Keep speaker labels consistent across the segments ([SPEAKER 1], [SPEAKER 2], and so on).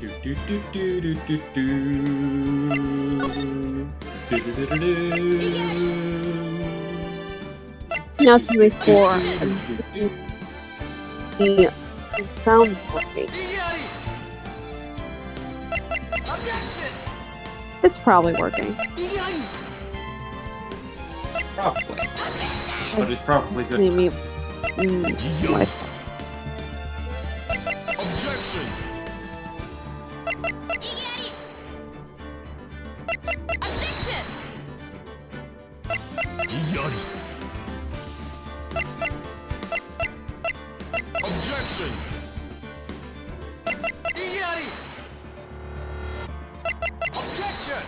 [SPEAKER 1] Do, do, do, do, do, do. Do, do, do, do, do.
[SPEAKER 2] Now to make for the sound working. It's probably working.
[SPEAKER 1] Probably. But it's probably good.
[SPEAKER 2] Me,
[SPEAKER 3] Objection! Yari. Objection! Objection!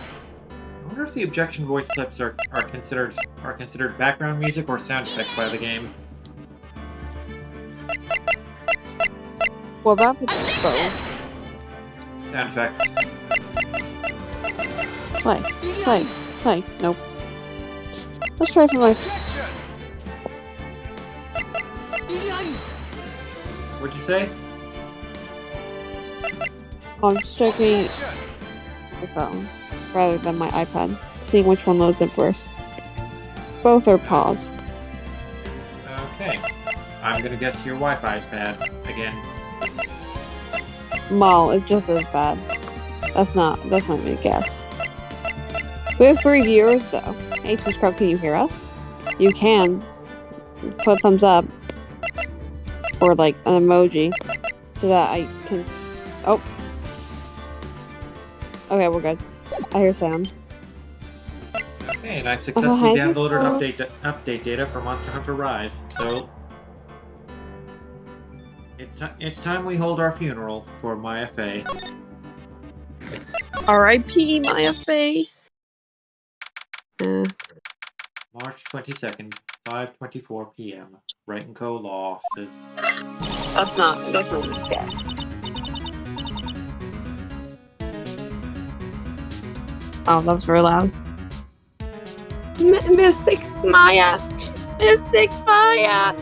[SPEAKER 1] I wonder if the objection voice clips are considered background music or sound effects by the game.
[SPEAKER 2] what about if it's both?
[SPEAKER 1] Sound effects.
[SPEAKER 2] Play. Nope. Let's try some like.
[SPEAKER 1] What'd you say?
[SPEAKER 2] I'm just checking my phone rather than my iPad, seeing which one loads in first. Both are paused.
[SPEAKER 1] Okay. I'm gonna guess your Wi-Fi is bad again.
[SPEAKER 2] Well, it just is bad. That's not me to guess. We have 3 viewers though. Hey, Twitch Crowd, can you hear us? You can. Put a thumbs up. Or like an emoji. So that I can... Oh. Okay, we're good. I hear sound.
[SPEAKER 1] Okay, and I successfully
[SPEAKER 2] hi,
[SPEAKER 1] downloaded
[SPEAKER 2] people.
[SPEAKER 1] update data for Monster Hunter Rise, so... It's time we hold our funeral for Maya Fey.
[SPEAKER 2] R.I.P. Maya Fey.
[SPEAKER 1] March 22nd, 5:24 p.m. Wright & Co. Law Offices.
[SPEAKER 2] That's not a guess. Oh, that was very loud. Mystic Maya! Mystic Maya!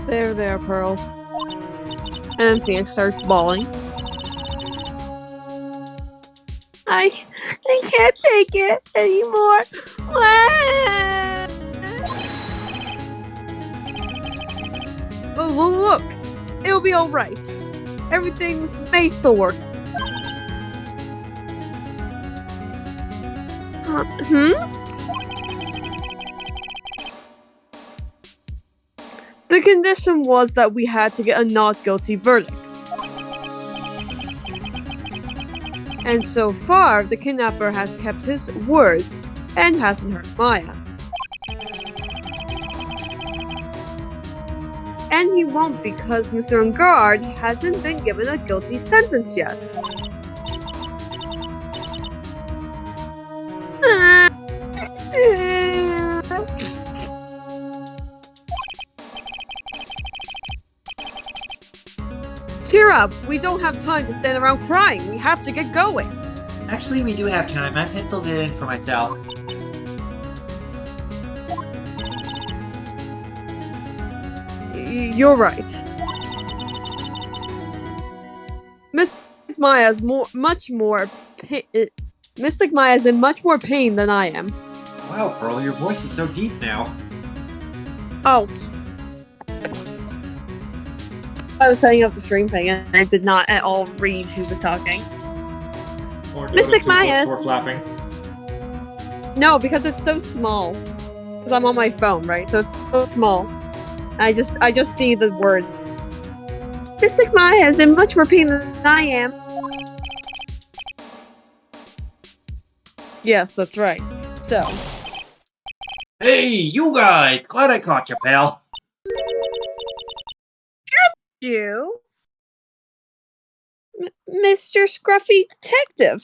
[SPEAKER 2] There, Pearls. And then Phoenix starts bawling. I can't take it anymore. Oh, look! It'll be alright. Everything may still work. The condition was that we had to get a not guilty verdict. And so far, the kidnapper has kept his word and hasn't hurt Maya. And he won't because Mr. Ungard hasn't been given a guilty sentence yet. Cheer up! We don't have time to stand around crying. We have to get going.
[SPEAKER 1] Actually, we do have time. I penciled it in for myself.
[SPEAKER 2] You're right. Mystic Maya's Mystic Maya's in much more pain than I am.
[SPEAKER 1] Wow, Pearl, your voice is so deep now.
[SPEAKER 2] Oh. I was setting up the stream thing and I did not at all read who was talking.
[SPEAKER 1] Or
[SPEAKER 2] Mystic Maya's.
[SPEAKER 1] Or flapping.
[SPEAKER 2] No, because it's so small. Because I'm on my phone, right? So it's so small. I just see the words. Mystic Maya is in much more pain than I am. Yes, that's right. So.
[SPEAKER 1] Hey, you guys! Glad I caught you, pal.
[SPEAKER 2] You? Mr. Scruffy Detective.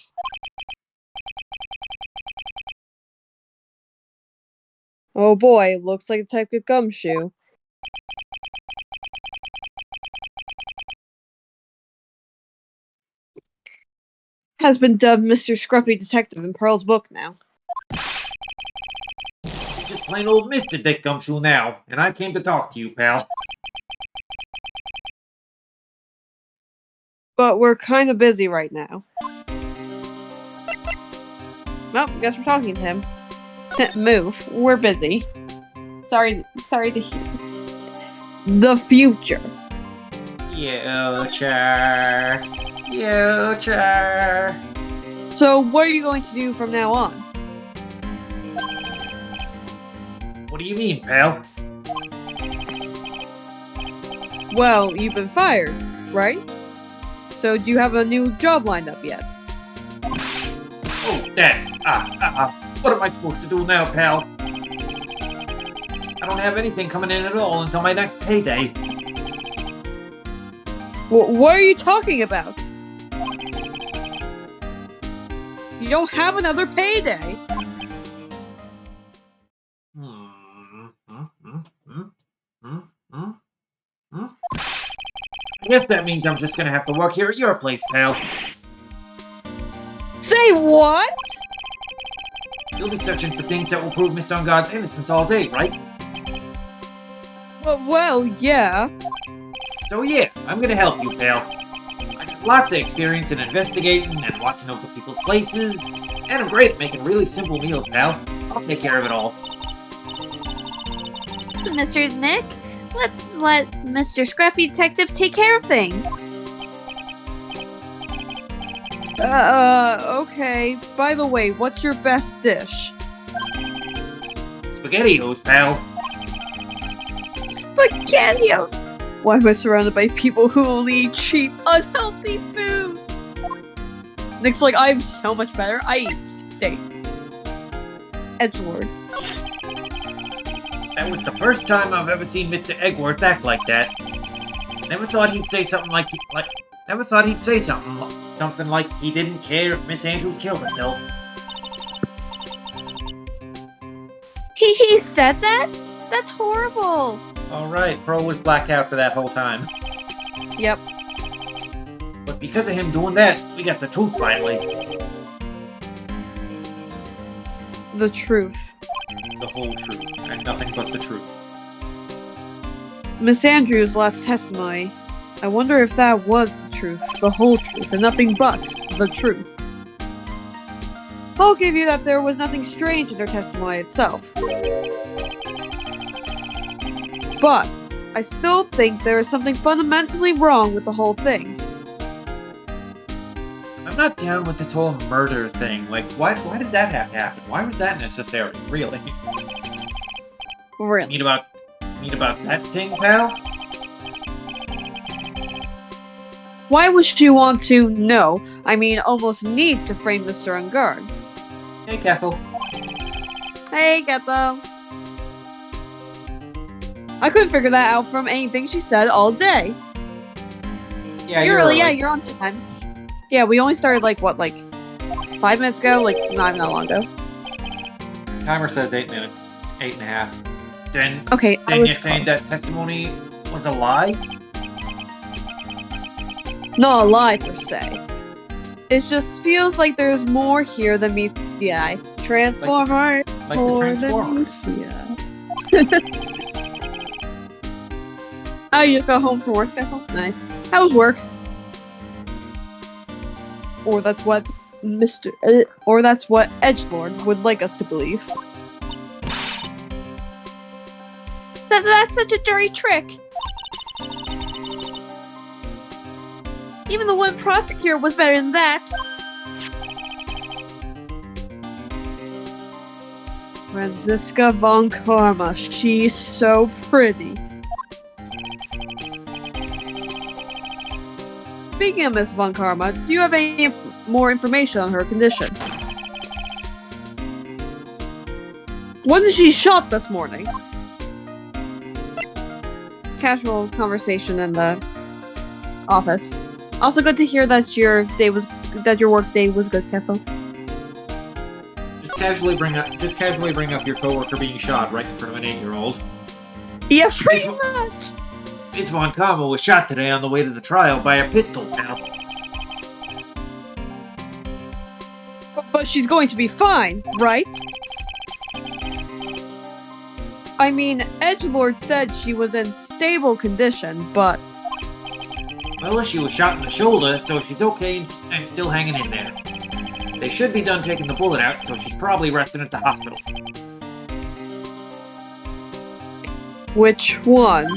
[SPEAKER 2] Oh boy, looks like Detective Gumshoe. Has been dubbed Mr. Scruffy Detective in Pearl's book now.
[SPEAKER 1] He's just plain old Mr. Dick Gumshoe now, and I came to talk to you, pal.
[SPEAKER 2] But we're kind of busy right now. Well, guess we're talking to him. Move. We're busy. Sorry to hear. The future.
[SPEAKER 1] Future. Future.
[SPEAKER 2] So, what are you going to do from now on?
[SPEAKER 1] What do you mean, pal?
[SPEAKER 2] Well, you've been fired, right? So, do you have a new job lined up yet?
[SPEAKER 1] Oh, that. What am I supposed to do now, pal? I don't have anything coming in at all until my next payday.
[SPEAKER 2] What are you talking about? You don't have another payday.
[SPEAKER 1] I guess that means I'm just gonna have to work here at your place, pal.
[SPEAKER 2] Say what?
[SPEAKER 1] You'll be searching for things that will prove Mr. Ungod's innocence all day, right?
[SPEAKER 2] Well, yeah.
[SPEAKER 1] So yeah, I'm gonna help you, pal. I have lots of experience in investigating and watching over people's places, and I'm great at making really simple meals, pal. I'll take care of it all.
[SPEAKER 4] Mr. Nick, let's let Mr. Scruffy Detective take care of things.
[SPEAKER 2] Okay. By the way, what's your best dish?
[SPEAKER 1] SpaghettiOs, pal.
[SPEAKER 2] SpaghettiOs! Why am I surrounded by people who only eat cheap, unhealthy foods? Nick's like, I'm so much better. I eat steak. Edgelord.
[SPEAKER 1] That was the first time I've ever seen Mr. Eggworth act like that. Never thought he'd say something Never thought he'd say something like he didn't care if Miss Andrews killed herself.
[SPEAKER 4] He said that? That's horrible.
[SPEAKER 1] Alright, Pearl was blacked out for that whole time.
[SPEAKER 2] Yep.
[SPEAKER 1] But because of him doing that, we got the truth finally.
[SPEAKER 2] The truth.
[SPEAKER 1] The whole truth, and nothing but the truth.
[SPEAKER 2] Miss Andrews' last testimony. I wonder if that was the truth, the whole truth, and nothing but the truth. I'll give you that there was nothing strange in her testimony itself. But I still think there is something fundamentally wrong with the whole thing.
[SPEAKER 1] I'm not down with this whole murder thing. Like, why did that have to happen? Why was that necessary, really?
[SPEAKER 2] Really?
[SPEAKER 1] Mean about that thing, pal?
[SPEAKER 2] Why would she want to know, I mean almost need to frame Mr. Ungard?
[SPEAKER 1] Hey, Kethel.
[SPEAKER 2] Hey, Getho. I couldn't figure that out from anything she said all day.
[SPEAKER 1] Yeah,
[SPEAKER 2] You're
[SPEAKER 1] early.
[SPEAKER 2] you're on time. Yeah, we only started like 5 minutes ago? Like, not even that long ago.
[SPEAKER 1] Timer says 8 minutes. 8.5. Then
[SPEAKER 2] Okay, I
[SPEAKER 1] you're
[SPEAKER 2] was
[SPEAKER 1] saying
[SPEAKER 2] close.
[SPEAKER 1] that testimony was a lie?
[SPEAKER 2] Not a lie, per se. It just feels like there's more here than meets the eye. Transformer!
[SPEAKER 1] Like the
[SPEAKER 2] more than
[SPEAKER 1] Transformers.
[SPEAKER 2] meets the eye. Oh, you just got home from work, Bethel? Nice. How was work? Or that's what or that's what Edgelord would like us to believe.
[SPEAKER 4] That's such a dirty trick. Even the one prosecutor was better than that.
[SPEAKER 2] Franziska von Karma, she's so pretty. Speaking of Miss von Karma, do you have any more information on her condition? When did she shot this morning? Casual conversation in the office. Also good to hear that your work day was good, Kefo.
[SPEAKER 1] Just casually bring up your coworker being shot right in front of an 8-year-old.
[SPEAKER 2] Yeah, pretty
[SPEAKER 1] Miss-
[SPEAKER 2] much.
[SPEAKER 1] Miss Von Karma was shot today on the way to the trial by a pistol, pal.
[SPEAKER 2] But she's going to be fine, right? I mean, Edgelord said she was in stable condition, but
[SPEAKER 1] Well, she was shot in the shoulder, so she's okay and still hanging in there. They should be done taking the bullet out, so she's probably resting at the hospital.
[SPEAKER 2] which one?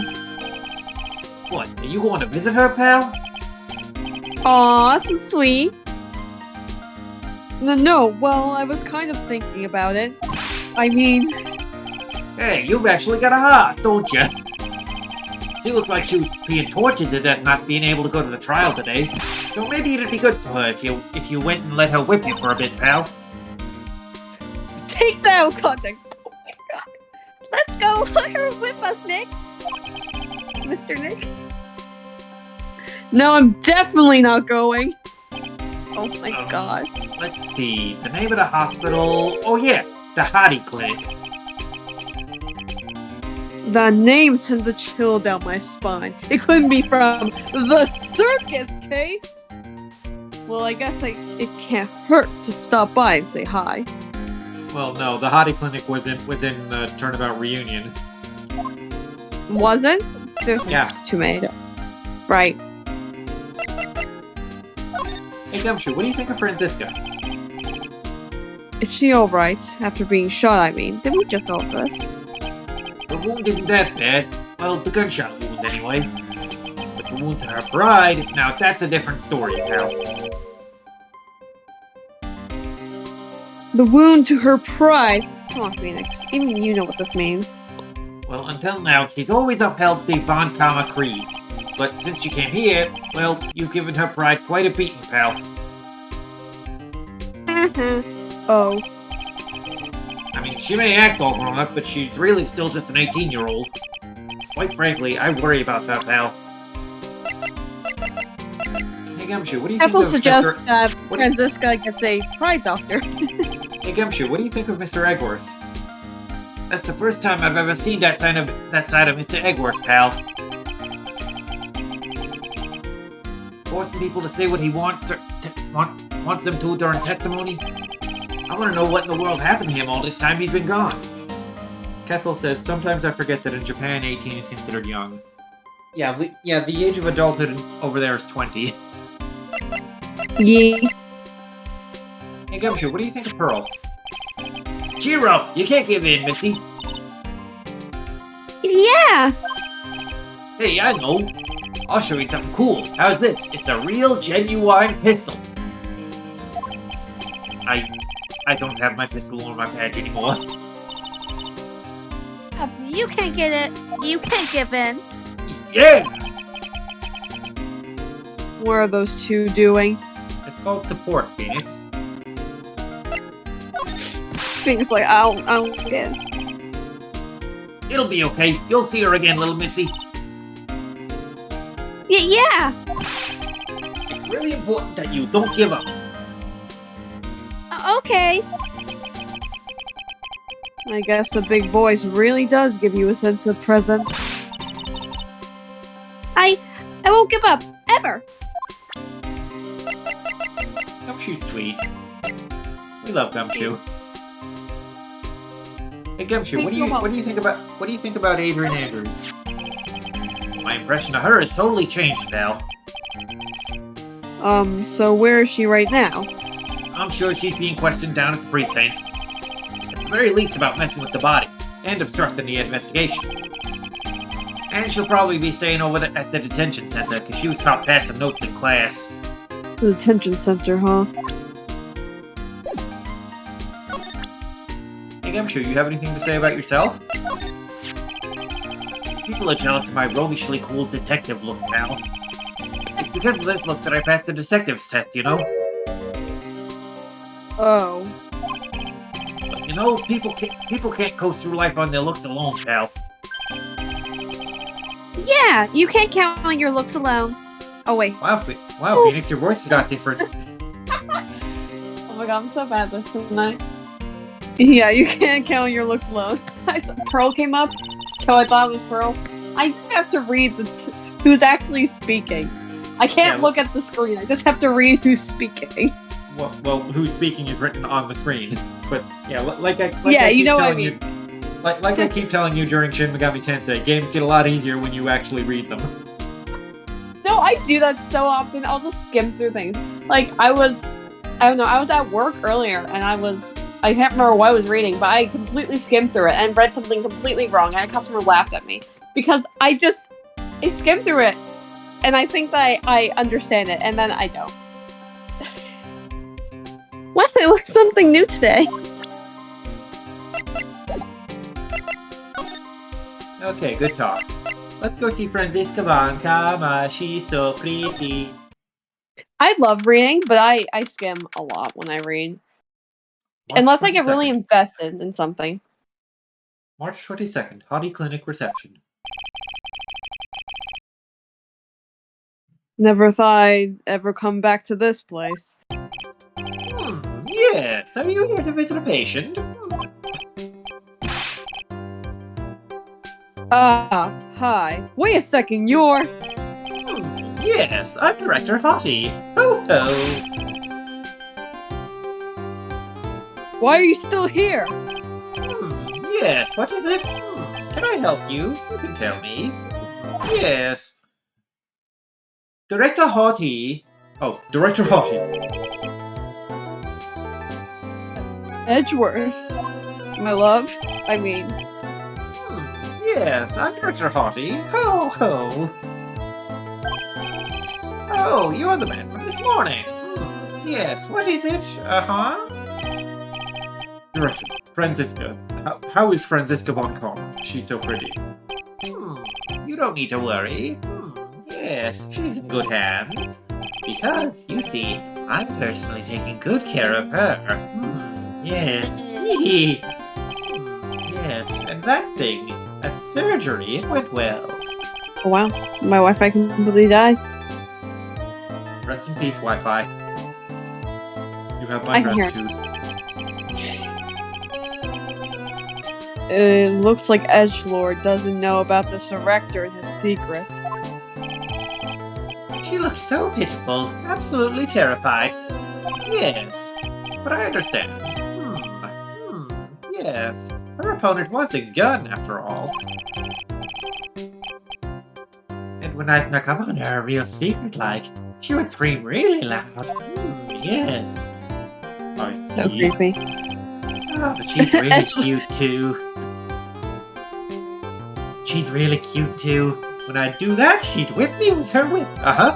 [SPEAKER 1] What, are you going to visit her, pal?
[SPEAKER 2] Aw, so sweet. No, well, I was kind of thinking about it. I mean,
[SPEAKER 1] Hey, you've actually got a heart, don't you? She looked like she was being tortured to death not being able to go to the trial today. So maybe it'd be good for her if you went and let her whip you for a bit, pal.
[SPEAKER 2] take that out of context. Oh my god.
[SPEAKER 4] Let's go. Let her whip us, Nick. Mr. Nick.
[SPEAKER 2] No, I'm definitely not going. Oh my god.
[SPEAKER 1] Let's see, the name of the hospital... Oh yeah, the Hardy Clinic.
[SPEAKER 2] The name sends a chill down my spine. It couldn't be from the circus case. Well, I guess it can't hurt to stop by and say hi.
[SPEAKER 1] Well, no, the Hardy Clinic was in Turnabout Reunion.
[SPEAKER 2] Wasn't? There's
[SPEAKER 1] Yeah.
[SPEAKER 2] too many. Right.
[SPEAKER 1] Hey Gumshoe, what do you think of Franziska?
[SPEAKER 2] Is she alright? After being shot, I mean. Did we just Starburst?
[SPEAKER 1] The wound isn't that bad. Well, the gunshot wound anyway. But the wound to her pride, now that's a different story, pal.
[SPEAKER 2] The wound to her pride. Come on, Phoenix. Even you know what this means.
[SPEAKER 1] Well, until now, she's always upheld the Von Karma Creed. But since she came here, well, you've given her pride quite a beating, pal.
[SPEAKER 2] Oh.
[SPEAKER 1] I mean, she may act all grown up, but she's really still just an 18-year-old. Quite frankly, I worry about her, pal. Hey Gumshoe, what do you think
[SPEAKER 2] Careful
[SPEAKER 1] of
[SPEAKER 2] suggests
[SPEAKER 1] Mr.
[SPEAKER 2] that
[SPEAKER 1] What do you-
[SPEAKER 2] Franziska gets a pride doctor.
[SPEAKER 1] Hey Gumshoe, what do you think of Mr. Eggworth? That's the first time I've ever seen that side of Mr. Eggworth, pal. Forcing people to say what he wants them to during testimony. I want to know what in the world happened to him all this time he's been gone. Kethel says, sometimes I forget that in Japan 18 is considered young. Yeah, the age of adulthood over there is 20.
[SPEAKER 2] Yeah.
[SPEAKER 1] Hey Gumshoe, what do you think of Pearl? Cheer up! You can't give in, Missy!
[SPEAKER 4] Yeah.
[SPEAKER 1] Hey, I know! I'll show you something cool. How's this? It's a real, genuine pistol. I don't have my pistol or my badge anymore.
[SPEAKER 4] You can't get it. You can't give in.
[SPEAKER 1] Yeah!
[SPEAKER 2] What are those two doing?
[SPEAKER 1] It's called support, Phoenix.
[SPEAKER 2] Phoenix like, I don't get it.
[SPEAKER 1] It'll be okay. You'll see her again, little Missy.
[SPEAKER 4] Yeah.
[SPEAKER 1] It's really important that you don't give up.
[SPEAKER 4] Okay.
[SPEAKER 2] I guess the big voice really does give you a sense of presence.
[SPEAKER 4] I won't give up ever.
[SPEAKER 1] Gumshoe's sweet. We love Gumshoe. Hey Gumshoe, what do you think about Adrian Andrews? My impression of her has totally changed, pal.
[SPEAKER 2] So where is she right now?
[SPEAKER 1] I'm sure she's being questioned down at the precinct. At the very least about messing with the body, and obstructing the investigation. And she'll probably be staying over at the detention center, because she was caught passing notes in class.
[SPEAKER 2] The detention center, huh?
[SPEAKER 1] Hey Gumshoe, you have anything to say about yourself? People are jealous of my roguishly cool detective look now. It's because of this look that I passed the detective's test, you know?
[SPEAKER 2] Oh.
[SPEAKER 1] But you know, people can't coast through life on their looks alone, pal.
[SPEAKER 4] Yeah, you can't count on your looks alone. Oh wait.
[SPEAKER 1] Wow, Phoenix, your voice has got different.
[SPEAKER 2] Oh my god, I'm so bad this tonight. Yeah, you can't count on your looks alone. Pearl came up, so I thought it was Pearl. I just have to read who's actually speaking. I can't look at the screen, I just have to read who's speaking.
[SPEAKER 1] Well, who's speaking is written on the screen. But yeah, like I
[SPEAKER 2] you
[SPEAKER 1] keep
[SPEAKER 2] know what I
[SPEAKER 1] telling
[SPEAKER 2] mean.
[SPEAKER 1] Like I keep telling you during Shin Megami Tensei, games get a lot easier when you actually read them.
[SPEAKER 2] No, I do that so often. I'll just skim through things. Like, I was at work earlier, and I can't remember what I was reading, but I completely skimmed through it and read something completely wrong, and a customer laughed at me. Because I skimmed through it, and I think that I understand it, and then I don't. Wow, I learned something new today.
[SPEAKER 1] Okay, good talk. Let's go see Franziska von Kama. She's so pretty.
[SPEAKER 2] I love reading, but I skim a lot when I read.
[SPEAKER 1] March
[SPEAKER 2] Unless I get really
[SPEAKER 1] 22nd.
[SPEAKER 2] invested in something.
[SPEAKER 1] March 22nd, Hottie Clinic reception.
[SPEAKER 2] Never thought I'd ever come back to this place.
[SPEAKER 1] Yes, are you here to visit a patient?
[SPEAKER 2] Hi. Wait a second, you're...
[SPEAKER 1] Yes, I'm Director Hottie. Ho ho!
[SPEAKER 2] Why are you still here?
[SPEAKER 1] Yes, what is it? Can I help you? You can tell me. Yes. Director Hottie. Oh, Director Hottie.
[SPEAKER 2] Edgeworth. My love. I mean...
[SPEAKER 1] Yes, I'm Director Hottie. Ho ho! Oh, you're the man from this morning. Yes, what is it? Uh-huh. Director, Franziska. How is Franziska von Kama? She's so pretty. You don't need to worry. Yes, she's in good hands. Because, you see, I'm personally taking good care of her. Yes. Yes, and that thing, that surgery, it went well.
[SPEAKER 2] Oh wow, my Wi-Fi completely died.
[SPEAKER 1] Rest in peace, Wi-Fi. You have my
[SPEAKER 2] I can hear it.
[SPEAKER 1] gratitude.
[SPEAKER 2] It looks like Edgelord doesn't know about the Surrector and his secret.
[SPEAKER 1] She looked so pitiful, absolutely terrified. Yes, but I understand. Yes, her opponent was a gun, after all. And when I snuck up on her real secret-like, she would scream really loud. Yes. I see.
[SPEAKER 2] So creepy.
[SPEAKER 1] Oh, but she's really cute, too. She's really cute, too. When I'd do that, she'd whip me with her whip. Uh-huh.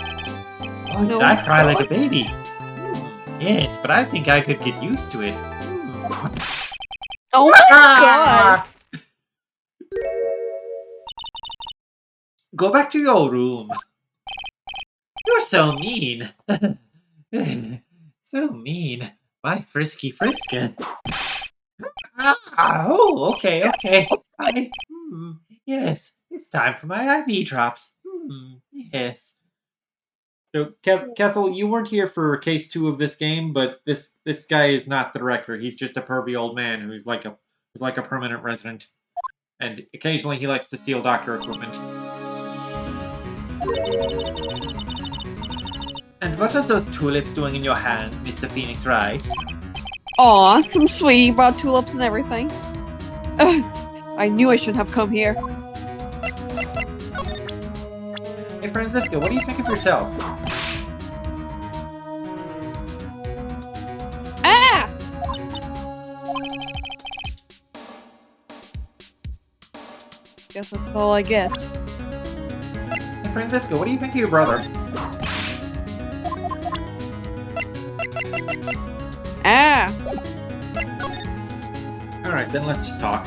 [SPEAKER 1] Oh, did I cry like a baby? Yes, but I think I could get used to it.
[SPEAKER 2] Oh my god!
[SPEAKER 1] Go back to your room. You're so mean. So mean. My frisky friska. Oh, okay. Yes, it's time for my IV drops. Yes. So, Kethel, you weren't here for case 2 of this game, but this guy is not the director. He's just a pervy old man who's like a permanent resident, and occasionally he likes to steal doctor equipment. And what are those tulips doing in your hands, Mr. Phoenix Wright?
[SPEAKER 2] Aw, some sweetie brought tulips and everything. Ugh, I knew I shouldn't have come here.
[SPEAKER 1] Hey, Franziska, what do you think of yourself?
[SPEAKER 2] Ah! Guess that's all I get.
[SPEAKER 1] Hey, Franziska, what do you think of your brother?
[SPEAKER 2] Ah!
[SPEAKER 1] Alright, then let's just talk.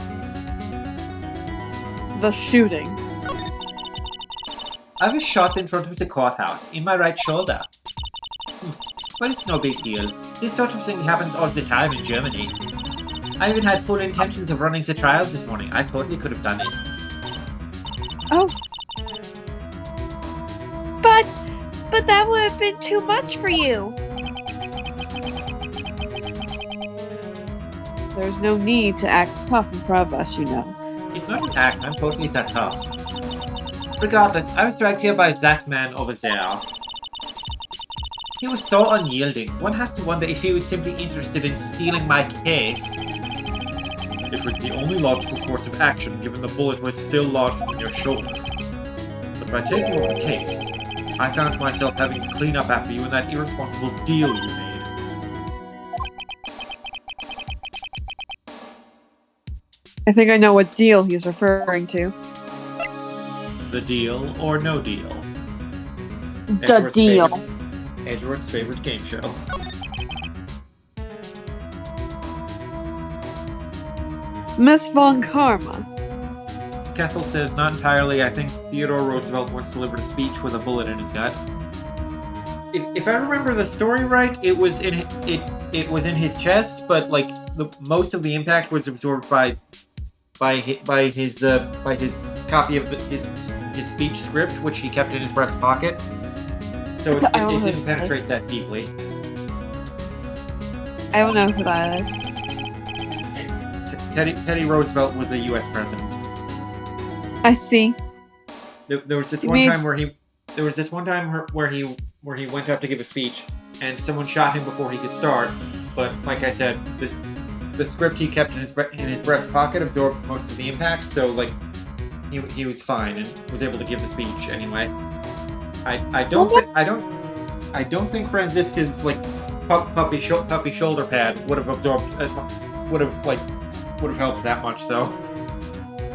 [SPEAKER 2] The shooting.
[SPEAKER 1] I was shot in front of the courthouse, in my right shoulder. But it's no big deal. This sort of thing happens all the time in Germany. I even had full intentions of running the trials this morning. I totally could have done it.
[SPEAKER 2] Oh.
[SPEAKER 4] But that would have been too much for you.
[SPEAKER 2] There's no need to act tough in front of us, you know.
[SPEAKER 1] It's not an act, I'm totally that tough. Regardless, I was dragged here by that man over there. He was so unyielding. One has to wonder if he was simply interested in stealing my case. It was the only logical course of action, given the bullet was still lodged in your shoulder. But by taking over the case, I found myself having to clean up after you in that irresponsible deal you made.
[SPEAKER 2] I think I know what deal he's referring to.
[SPEAKER 1] The deal or no deal?
[SPEAKER 2] The deal.
[SPEAKER 1] Edgeworth's favorite game show.
[SPEAKER 2] Miss Von Karma.
[SPEAKER 1] Kethel says, not entirely. I think Theodore Roosevelt once delivered a speech with a bullet in his gut. If I remember the story right, it was in his chest, but like most of the impact was absorbed by his copy of his speech script, which he kept in his breast pocket. So it didn't penetrate that deeply.
[SPEAKER 2] I don't know who that is.
[SPEAKER 1] Teddy Roosevelt was a U.S. president.
[SPEAKER 2] I see.
[SPEAKER 1] There was this one time where he went up to give a speech, and someone shot him before he could start. But like I said, the script he kept in his breast pocket absorbed most of the impact, so like he was fine and was able to give the speech anyway. I don't think Franziska's like puppy shoulder pad would have absorbed would have helped that much though.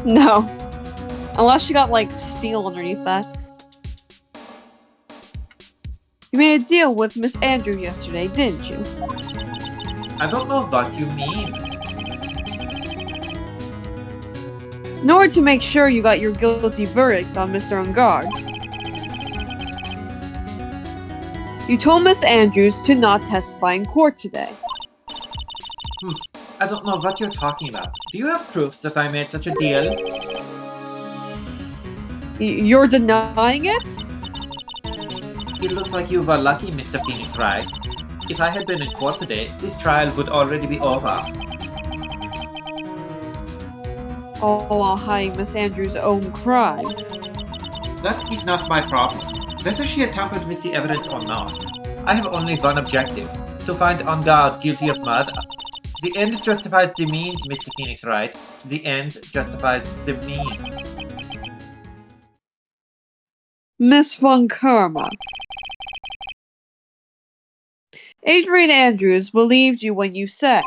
[SPEAKER 2] No. Unless you got, like, steel underneath that. You made a deal with Miss Andrew yesterday, didn't you?
[SPEAKER 1] I don't know what you mean.
[SPEAKER 2] In order to make sure you got your guilty verdict on Mr. Ungard, you told Miss Andrews to not testify in court today.
[SPEAKER 1] I don't know what you're talking about. Do you have proofs that I made such a deal?
[SPEAKER 2] You're denying it?
[SPEAKER 1] It looks like you were lucky, Mr. Phoenix Wright. If I had been in court today, this trial would already be over.
[SPEAKER 2] All while hiding Miss Andrews' own crime.
[SPEAKER 1] That is not my problem. Whether she had tampered with the evidence or not, I have only one objective: to find Ungard guilty of murder. The end justifies the means, Mr. Phoenix Wright. The end justifies the means.
[SPEAKER 2] Miss Von Karma. Adrian Andrews believed you when you said,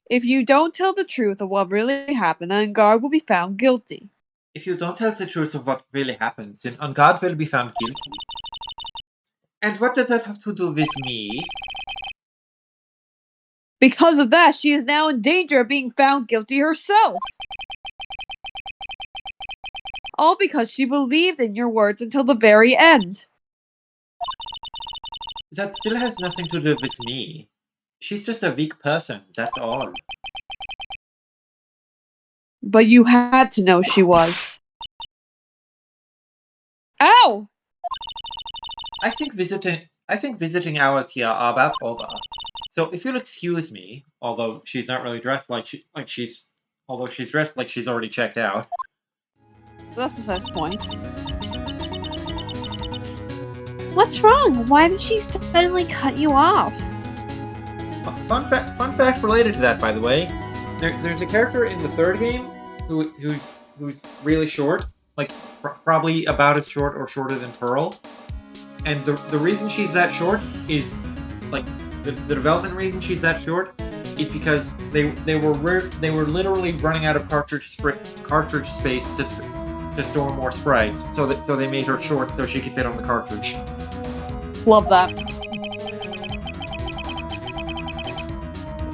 [SPEAKER 2] if you don't tell the truth of what really happened, then Ungard will be found guilty.
[SPEAKER 1] If you don't tell the truth of what really happened, then Ungard will be found guilty. And what does that have to do with me?
[SPEAKER 2] Because of that, she is now in danger of being found guilty herself. All because she believed in your words until the very end.
[SPEAKER 1] That still has nothing to do with me. She's just a weak person, that's all.
[SPEAKER 2] But you had to know she was. Ow!
[SPEAKER 1] I think visiting hours here are about over. So if you'll excuse me, although she's not really dressed she's dressed like she's already checked out.
[SPEAKER 2] That's besides the point.
[SPEAKER 4] What's wrong? Why did she suddenly cut you off?
[SPEAKER 1] Fun fact related to that, by the way. There's a character in the third game who's really short, like probably about as short or shorter than Pearl. And the reason she's that short is like the development reason she's that short is because they were literally running out of cartridge space to store more sprites, so they made her short so she could fit on the cartridge.
[SPEAKER 2] Love that.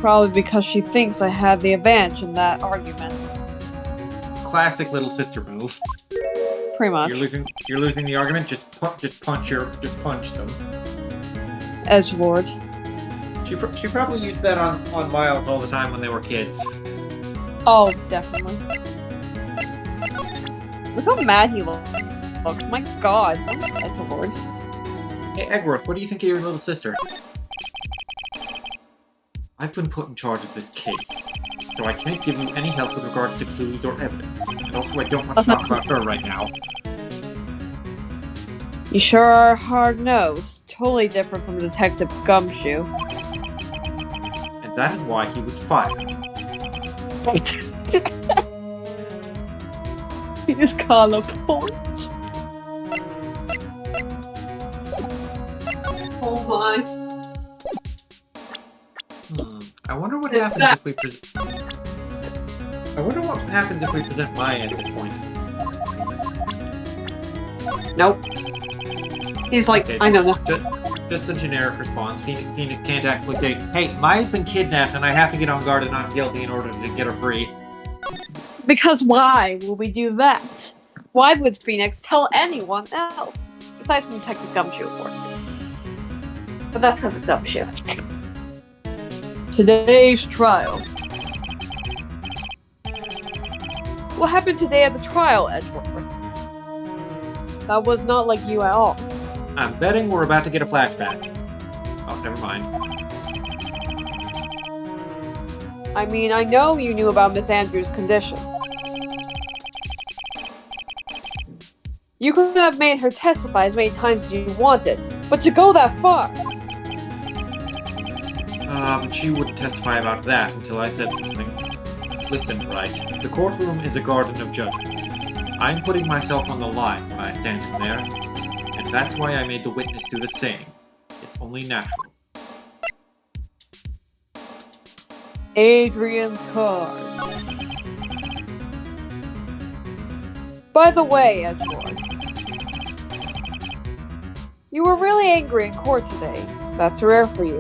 [SPEAKER 2] Probably because she thinks I had the advantage in that argument.
[SPEAKER 1] Classic little sister move.
[SPEAKER 2] Pretty much.
[SPEAKER 1] You're losing the argument. Just punch them.
[SPEAKER 2] Edgelord.
[SPEAKER 1] She probably used that on Miles all the time when they were kids.
[SPEAKER 2] Oh, definitely. Look how mad he looks. My god, Edgelord.
[SPEAKER 1] Hey, Egworth, what do you think of your little sister? I've been put in charge of this case, so I can't give you any help with regards to clues or evidence. And also, I don't want to talk about her right now.
[SPEAKER 2] You sure are hard-nosed. Totally different from Detective Gumshoe.
[SPEAKER 1] And That is why he was fired.
[SPEAKER 2] He just called a point. Oh my.
[SPEAKER 1] I wonder what happens if we I wonder what happens if we present Maya at this point.
[SPEAKER 2] Nope. He's like,
[SPEAKER 1] Okay,
[SPEAKER 2] I know no.
[SPEAKER 1] Just a generic response. He can't actually say, hey, Maya's been kidnapped and I have to get on guard and not guilty in order to get her free.
[SPEAKER 2] Because why would we do that? Why would Phoenix tell anyone else? Besides from Detective Gumshoe, of course. But that's because it's Gumshoe. Today's trial. What happened today at the trial, Edgeworth? That was not like you at all.
[SPEAKER 1] I'm betting we're about to get a flashback. Oh, never mind.
[SPEAKER 2] I mean, I know you knew about Miss Andrews' condition. You could have made her testify as many times as you wanted, but to go that far...
[SPEAKER 1] She wouldn't testify about that until I said something. Listen, right, the courtroom is a garden of judgment. I'm putting myself on the line when I stand in there, and that's why I made the witness do the same. It's only natural.
[SPEAKER 2] Adrian's card. By the way, Edgeworth, you were really angry in court today. That's rare for you.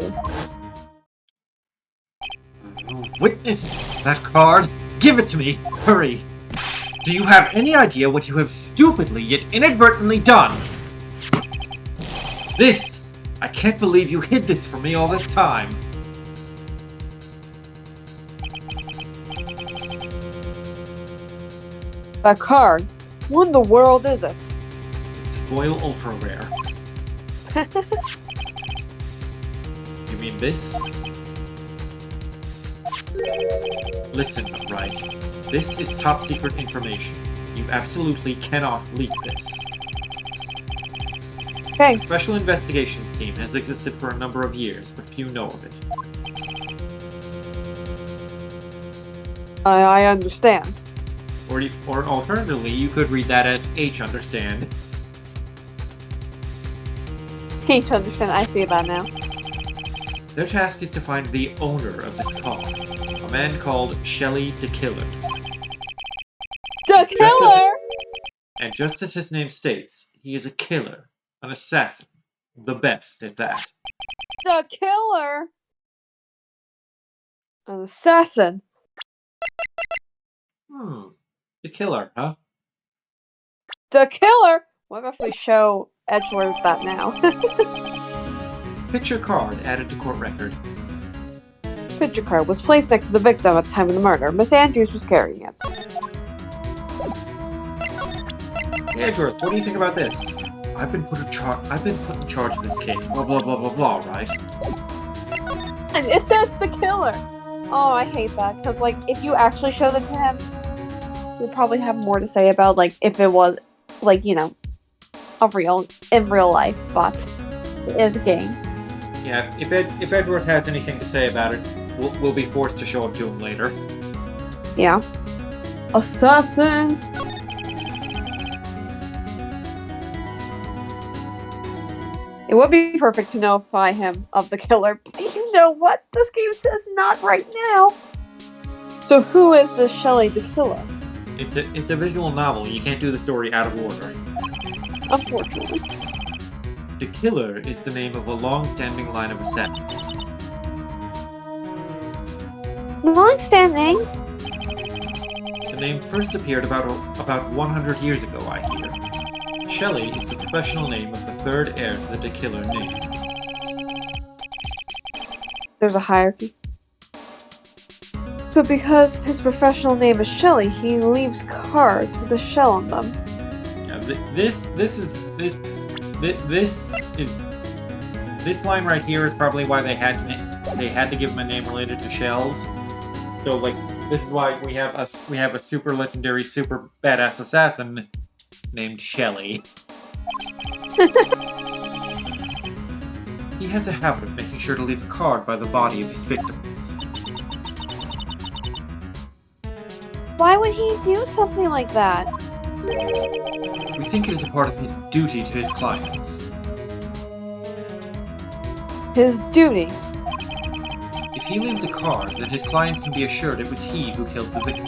[SPEAKER 1] Witness that card! Give it to me! Hurry! Do you have any idea what you have stupidly yet inadvertently done? This! I can't believe you hid this from me all this time!
[SPEAKER 2] That card? What in the world is it?
[SPEAKER 1] It's foil ultra rare. You mean this? Listen, right. This is top secret information. You absolutely cannot leak this.
[SPEAKER 2] Okay.
[SPEAKER 1] The Special Investigations Team has existed for a number of years, but few know of it.
[SPEAKER 2] I understand.
[SPEAKER 1] Or alternatively, you could read that as H understand.
[SPEAKER 2] H understand. I see that now.
[SPEAKER 1] Their task is to find the owner of this card, a man called Shelly the Killer.
[SPEAKER 2] The killer!
[SPEAKER 1] And just as his name states, he is a killer, an assassin, the best at that.
[SPEAKER 2] The killer! An assassin.
[SPEAKER 1] The killer, huh?
[SPEAKER 2] The killer! What if we show Edgeworth that now?
[SPEAKER 1] Picture card added to court record.
[SPEAKER 2] Picture card was placed next to the victim at the time of the murder. Miss Andrews was carrying it.
[SPEAKER 1] Hey, Edgeworth, what do you think about this? I've been put in charge of this case. Blah blah blah blah blah. Right?
[SPEAKER 2] And it says the killer. Oh, I hate that because, like, if you actually showed it to him, you'd probably have more to say about, like, if it was, like, you know, in real life. But it is a game.
[SPEAKER 1] Yeah. If Edgeworth has anything to say about it, we'll be forced to show it to him later.
[SPEAKER 2] Yeah. Assassin. It would be perfect to notify him of the killer, but you know what? This game says not right now. So who is this Shelly the Killer?
[SPEAKER 1] It's a visual novel. You can't do the story out of order.
[SPEAKER 2] Unfortunately.
[SPEAKER 1] The Killer is the name of a long-standing line of assassins.
[SPEAKER 2] Long-standing?
[SPEAKER 1] The name first appeared about 100 years ago, I hear. Shelly is the professional name of the third heir to the Killer name.
[SPEAKER 2] There's a hierarchy. So because his professional name is Shelly, he leaves cards with a shell on them.
[SPEAKER 1] Yeah, this line right here is probably why they had to give him a name related to shells. So like this is why we have a super legendary, super badass assassin named Shelly. He has a habit of making sure to leave a card by the body of his victims.
[SPEAKER 2] Why would he do something like that?
[SPEAKER 1] We think it is a part of his duty to his clients.
[SPEAKER 2] His duty.
[SPEAKER 1] If he leaves a card, then his clients can be assured it was he who killed the victim.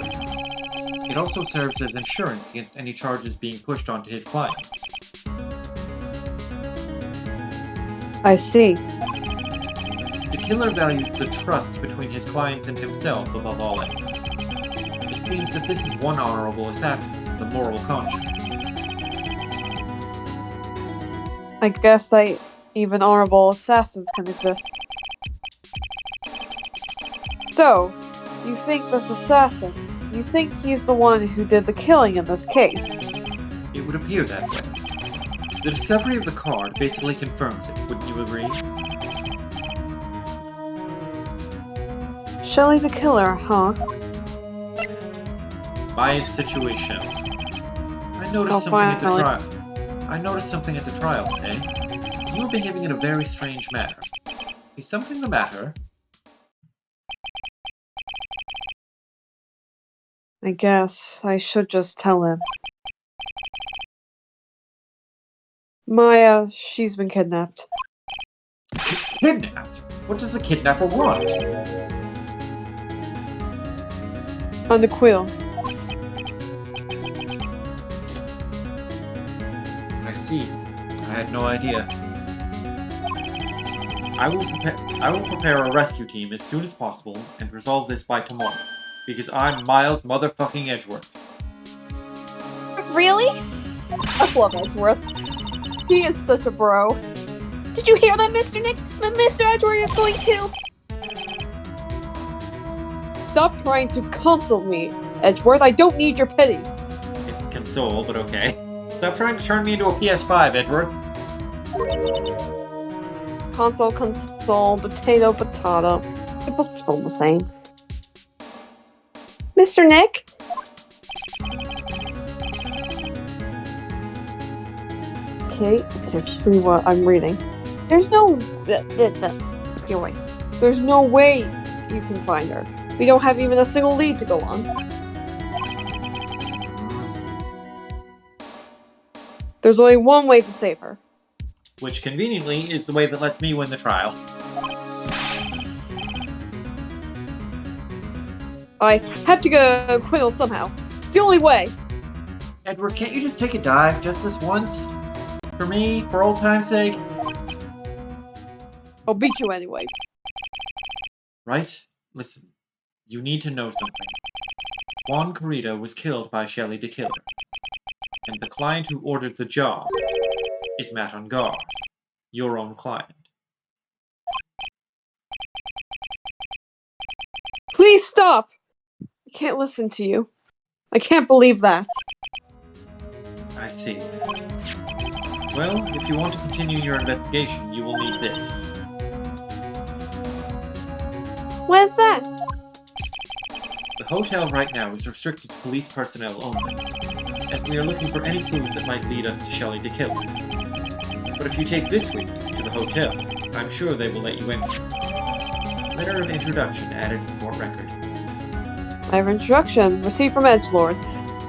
[SPEAKER 1] It also serves as insurance against any charges being pushed onto his clients.
[SPEAKER 2] I see.
[SPEAKER 1] The killer values the trust between his clients and himself above all else. It seems that this is one honorable assassin, the moral conscience.
[SPEAKER 2] I guess that even honorable assassins can exist. So, you think this assassin, you think he's the one who did the killing in this case?
[SPEAKER 1] It would appear that way. The discovery of the card basically confirms it, wouldn't you agree?
[SPEAKER 2] Shelley the killer, huh?
[SPEAKER 1] Bias situation. I noticed something at the trial. I noticed something at the trial today. You were behaving in a very strange manner. Is something the matter?
[SPEAKER 2] I guess I should just tell him. Maya, she's been kidnapped.
[SPEAKER 1] Kidnapped? What does the kidnapper want?
[SPEAKER 2] On the quill.
[SPEAKER 1] I see. I had no idea. I will prepare a rescue team as soon as possible and resolve this by tomorrow. Because I'm Miles motherfucking Edgeworth.
[SPEAKER 2] Really? I love Edgeworth. He is such a bro.
[SPEAKER 4] Did you hear that, Mr. Nick? Mr. Edgeworth is going to...
[SPEAKER 2] Stop trying to console me, Edgeworth. I don't need your pity.
[SPEAKER 1] It's console, but okay. Stop trying to turn me into a PS5, Edgeworth.
[SPEAKER 2] Console, potato, potato. They both spell the same. Mr. Nick? Okay, let's see what I'm reading. There's no... You're right. There's no way you can find her. We don't have even a single lead to go on. There's only one way to save her.
[SPEAKER 1] Which, conveniently, is the way that lets me win the trial.
[SPEAKER 2] I have to get acquittal somehow. It's the only way.
[SPEAKER 1] Edward, can't you just take a dive just this once? For me, for old time's sake?
[SPEAKER 2] I'll beat you anyway.
[SPEAKER 1] Right? Listen, you need to know something. Juan Carrita was killed by Shelley the Killer. And the client who ordered the job is Matt Ungar, your own client.
[SPEAKER 2] Please stop! I can't listen to you. I can't believe that.
[SPEAKER 1] I see. Well, if you want to continue your investigation, you will need this.
[SPEAKER 2] What is that?
[SPEAKER 1] The hotel right now is restricted to police personnel only, as we are looking for any clues that might lead us to Shelley the Killer. But if you take this with you to the hotel, I'm sure they will let you in. Letter of introduction added to the court record.
[SPEAKER 2] Letter of introduction received from Edgelord.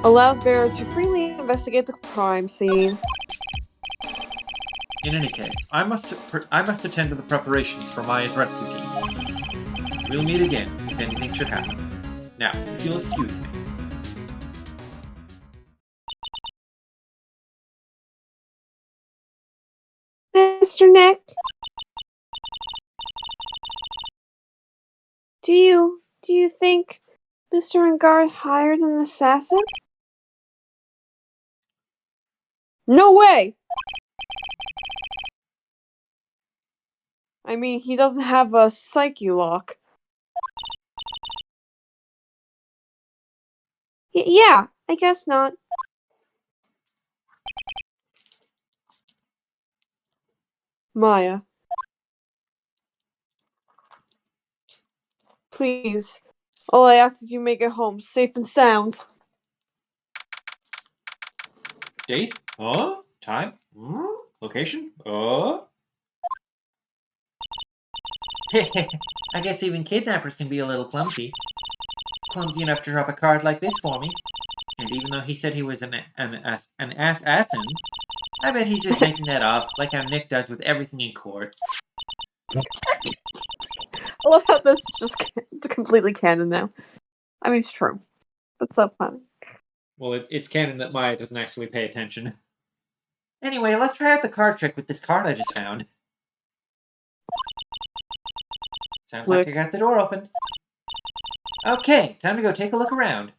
[SPEAKER 2] Allows bearer to freely investigate the crime scene.
[SPEAKER 1] In any case, I must attend to the preparations for Maya's rescue team. We'll meet again if anything should happen. Now, if you'll excuse me.
[SPEAKER 2] Mr. Nick? Do you think Mr. Ungar hired an assassin? No way! I mean, he doesn't have a psyche lock. Yeah, I guess not. Maya. Please. All I ask is you make it home, safe and sound.
[SPEAKER 1] Date? Time? Location? I guess even kidnappers can be a little clumsy. clumsy enough to drop a card like this for me. And even though he said he was an assassin, I bet he's just making that up, like how Nick does with everything in court.
[SPEAKER 2] I love how this is just completely canon now. I mean, it's true. It's so funny.
[SPEAKER 1] Well, it's canon that Maya doesn't actually pay attention. Anyway, let's try out the card trick with this card I just found. Sounds like I got the door open. Okay, time to go take a look around.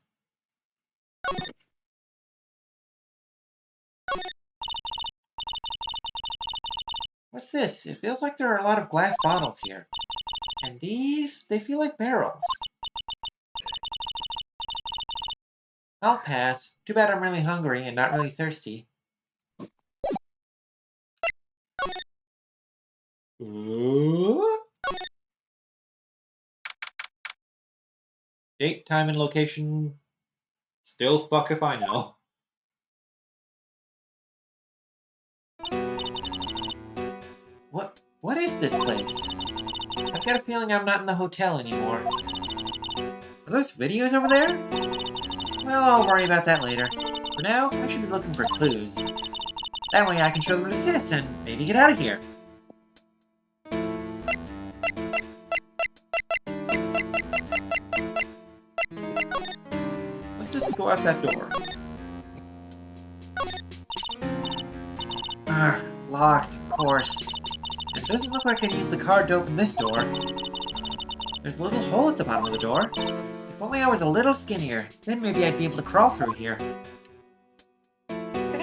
[SPEAKER 1] What's this? It feels like there are a lot of glass bottles here. And these, they feel like barrels. I'll pass. Too bad I'm really hungry and not really thirsty. Ooh. Date, time, and location. Still fuck if I know. What is this place? I've got a feeling I'm not in the hotel anymore. Are those videos over there? Well, I'll worry about that later. For now, I should be looking for clues. That way I can show them to Sis and maybe get out of here. Let's just go out that door. Locked, of course. It doesn't look like I can use the card to open this door. There's a little hole at the bottom of the door. If only I was a little skinnier, then maybe I'd be able to crawl through here.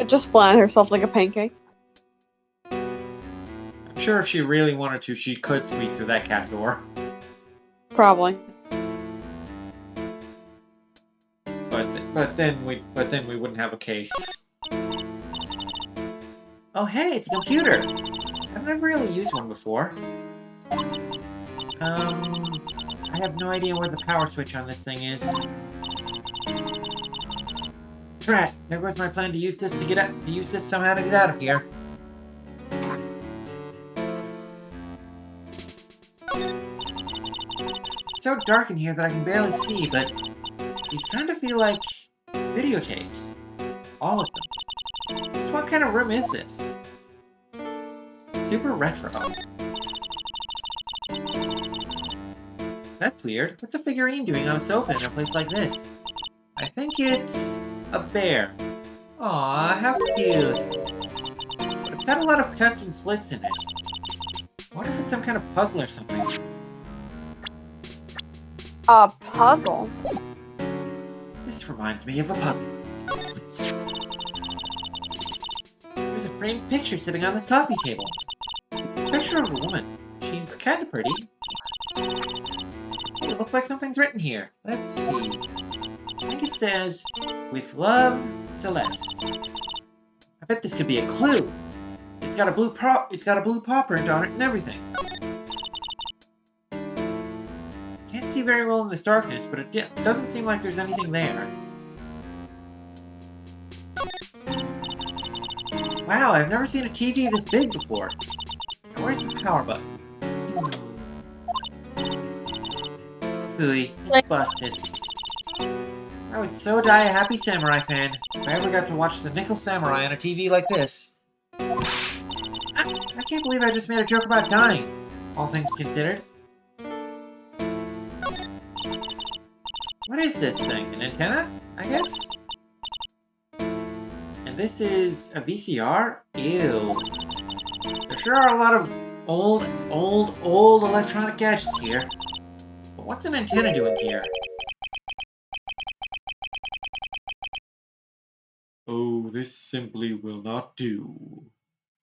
[SPEAKER 2] Just flatten herself like a pancake.
[SPEAKER 1] I'm sure if she really wanted to, she could squeeze through that cat door.
[SPEAKER 2] Probably.
[SPEAKER 1] But then we wouldn't have a case. Oh hey, it's a computer! I've never really used one before. I have no idea where the power switch on this thing is. Drat, there goes my plan to use this somehow to get out of here. It's so dark in here that I can barely see, but these kind of feel like videotapes. All of them. So what kind of room is this? Super retro. That's weird. What's a figurine doing on a sofa in a place like this? I think it's a bear. Aw, how cute. But it's got a lot of cuts and slits in it. I wonder if it's some kind of puzzle or something.
[SPEAKER 2] A puzzle?
[SPEAKER 1] This reminds me of a puzzle. There's a framed picture sitting on this coffee table. It's a picture of a woman. She's kind of pretty. Hey, it looks like something's written here. Let's see. I think it says, "With love, Celeste." I bet this could be a clue. It's got a blue paw print on it and everything. Can't see very well in this darkness, but it doesn't seem like there's anything there. Wow, I've never seen a TV this big before. Now where's the power button? Hooey, it's busted. I would so die a happy samurai fan if I ever got to watch the Nickel Samurai on a TV like this. I can't believe I just made a joke about dying, all things considered. What is this thing? An antenna, I guess? And this is a VCR? Ew. There sure are a lot of old electronic gadgets here. But what's an antenna doing here? Oh, this simply will not do.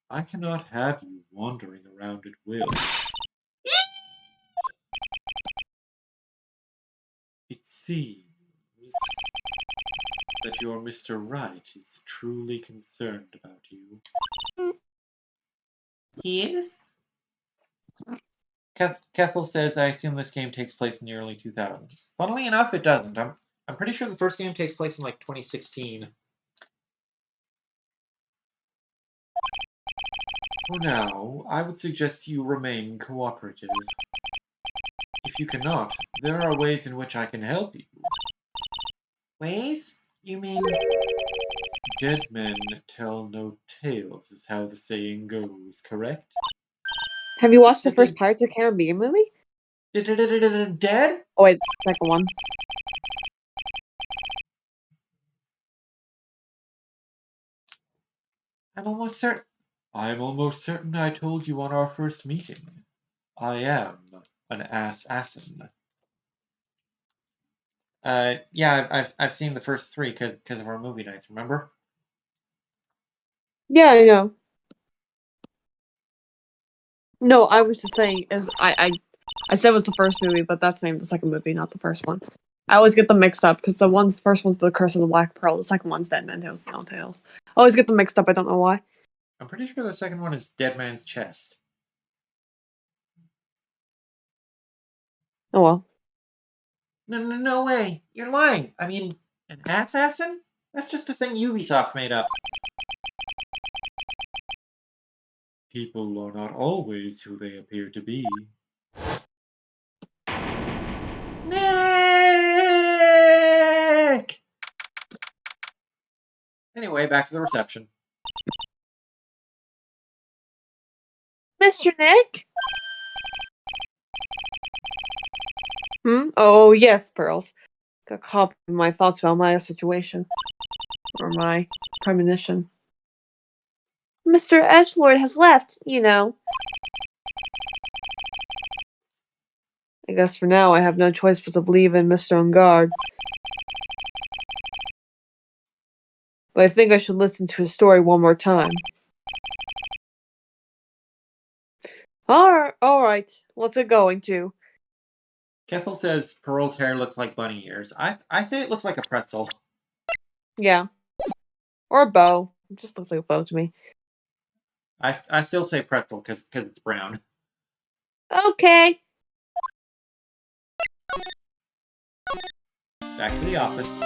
[SPEAKER 1] I cannot have you wandering around at will. It seems that your Mr. Right is truly concerned about you. He is? Kethel says, I assume this game takes place in the early 2000s. Funnily enough, it doesn't. I'm pretty sure the first game takes place in like 2016. For now, I would suggest you remain cooperative. If if you cannot, there are ways in which I can help you. Ways? You mean... Dead men tell no tales, is how the saying goes, correct?
[SPEAKER 2] Have you watched the
[SPEAKER 1] But
[SPEAKER 2] first Pirates of the Caribbean movie?
[SPEAKER 1] Dead?
[SPEAKER 2] Oh wait, second one.
[SPEAKER 1] I'm almost certain I told you on our first meeting. I am an assassin. Yeah, I've seen the first three because of our movie nights. Remember?
[SPEAKER 2] Yeah, I know. No, I was just saying, I said it was the first movie, but that's named the second movie, not the first one. I always get them mixed up because the first one's The Curse of the Black Pearl, the second one's Dead Men Tell Tales. I always get them mixed up. I don't know why.
[SPEAKER 1] I'm pretty sure the second one is Dead Man's Chest.
[SPEAKER 2] Oh well.
[SPEAKER 1] No way! You're lying. I mean, an assassin? That's just a thing Ubisoft made up. People are not always who they appear to be. Nick! Anyway, back to the reception.
[SPEAKER 4] Mr. Nick?
[SPEAKER 2] Oh yes, Pearls. Got caught up in my thoughts about my situation. Or my premonition.
[SPEAKER 4] Mr. Edgelord has left, you know.
[SPEAKER 2] I guess for now I have no choice but to believe in Mr. Ungard. But I think I should listen to his story one more time. Alright. What's it going to?
[SPEAKER 1] Kethel says Pearl's hair looks like bunny ears. I say it looks like a pretzel.
[SPEAKER 2] Yeah. Or a bow. It just looks like a bow to me.
[SPEAKER 1] I still say pretzel because it's brown.
[SPEAKER 4] Okay.
[SPEAKER 1] Back to the office.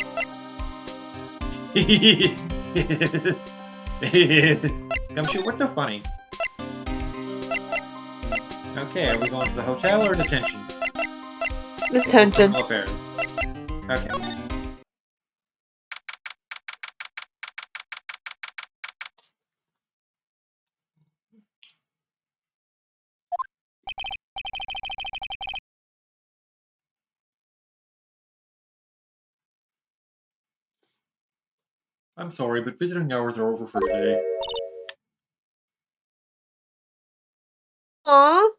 [SPEAKER 1] Gumshoe, what's so funny? Okay, are we going to the hotel or detention?
[SPEAKER 2] Detention.
[SPEAKER 1] Criminal affairs. Okay. I'm sorry, but visiting hours are over for today.
[SPEAKER 2] Aww.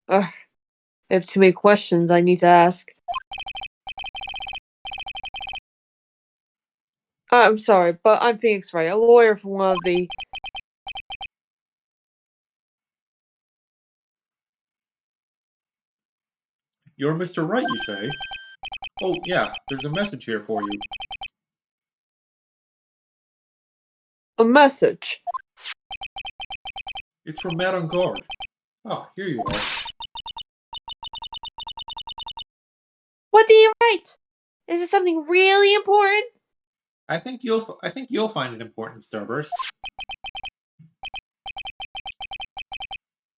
[SPEAKER 2] Ugh. I have too many questions I need to ask. I'm sorry, but I'm Phoenix Wright, a lawyer for one of the...
[SPEAKER 1] You're Mr. Wright, you say? Oh, yeah, there's a message here for you.
[SPEAKER 2] A message.
[SPEAKER 1] It's from Madame Guard. Oh, here you are.
[SPEAKER 4] What do you write? Is it something really important?
[SPEAKER 1] I think you'll find it important, Starburst.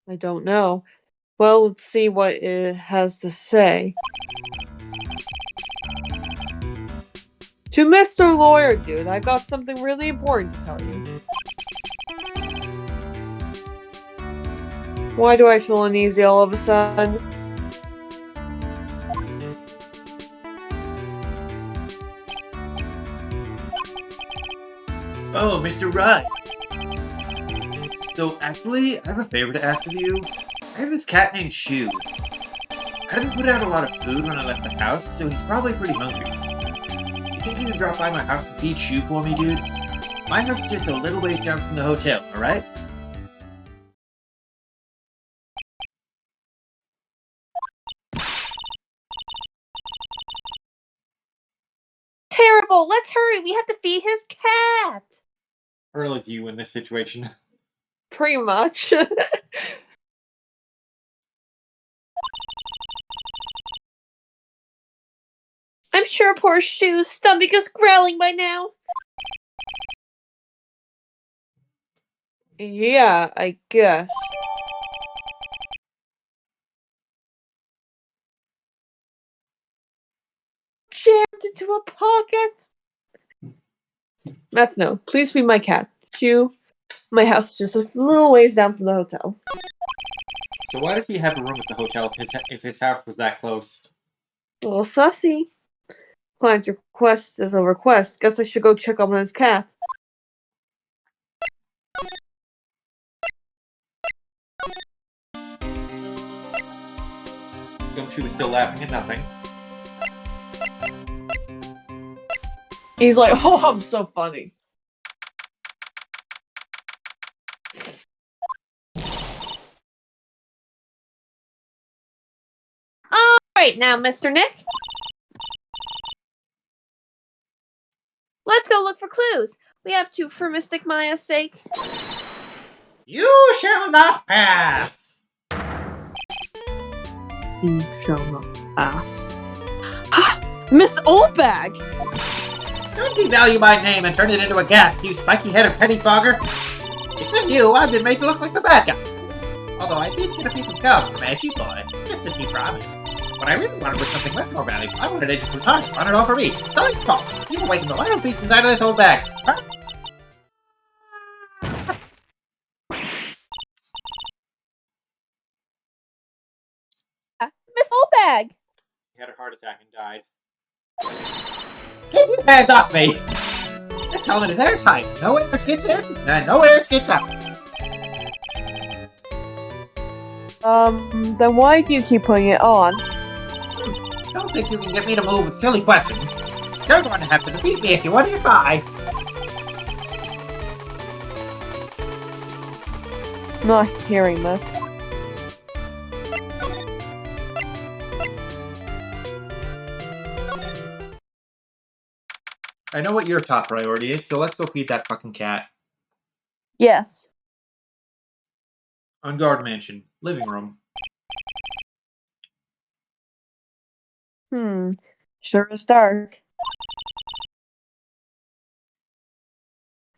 [SPEAKER 2] I don't know. Well, let's see what it has to say. To Mr. Lawyer Dude, I've got something really important to tell you. Why do I feel uneasy all of a sudden?
[SPEAKER 1] Oh, Mr. Wright. So, actually, I have a favor to ask of you. I have this cat named Shoe. I didn't put out a lot of food when I left the house, so he's probably pretty hungry. You think you could drop by my house and feed Shoe for me, dude? My house is just a little ways down from the hotel, alright?
[SPEAKER 4] Terrible! Let's hurry! We have to feed his cat!
[SPEAKER 1] Earl is you in this situation.
[SPEAKER 2] Pretty much.
[SPEAKER 4] I'm sure poor Shoe's stomach is growling by now.
[SPEAKER 2] Yeah, I guess. into a pocket. That's no. Please feed my cat. Chew. My house is just a little ways down from the hotel.
[SPEAKER 1] So why did he have a room at the hotel if his house was that close?
[SPEAKER 2] A little sussy. Client's request is a request. Guess I should go check on his cat.
[SPEAKER 1] Gumshoe was still laughing at nothing.
[SPEAKER 2] He's like, oh, I'm so funny.
[SPEAKER 4] Alright now, Mr. Nick. Let's go look for clues. We have to for Mystic Maya's sake.
[SPEAKER 1] You shall not pass!
[SPEAKER 2] You shall not pass. Miss Oldbag!
[SPEAKER 1] Don't devalue my name and turn it into a gat, you spiky-headed pettifogger! Except you, I've been made to look like the bad guy. Although I did get a piece of gum from Edgy Boy, just as he promised. What I really wanted was something much more valuable. I wanted Edgy Boy's heart, run it all for me. Don't fault. You've awakened the wild beast inside of this old bag. Huh?
[SPEAKER 4] Miss Oldbag!
[SPEAKER 1] He had a heart attack and died. Keep your hands off me! This helmet is airtight. No air gets in, and no air gets out.
[SPEAKER 2] Then why do you keep putting it on?
[SPEAKER 1] Don't think you can get me to move with silly questions. You're going to have to defeat me if you want to try.
[SPEAKER 2] Not hearing this.
[SPEAKER 1] I know what your top priority is, so let's go feed that fucking cat.
[SPEAKER 2] Yes.
[SPEAKER 1] On guard mansion, living room.
[SPEAKER 2] Sure is dark.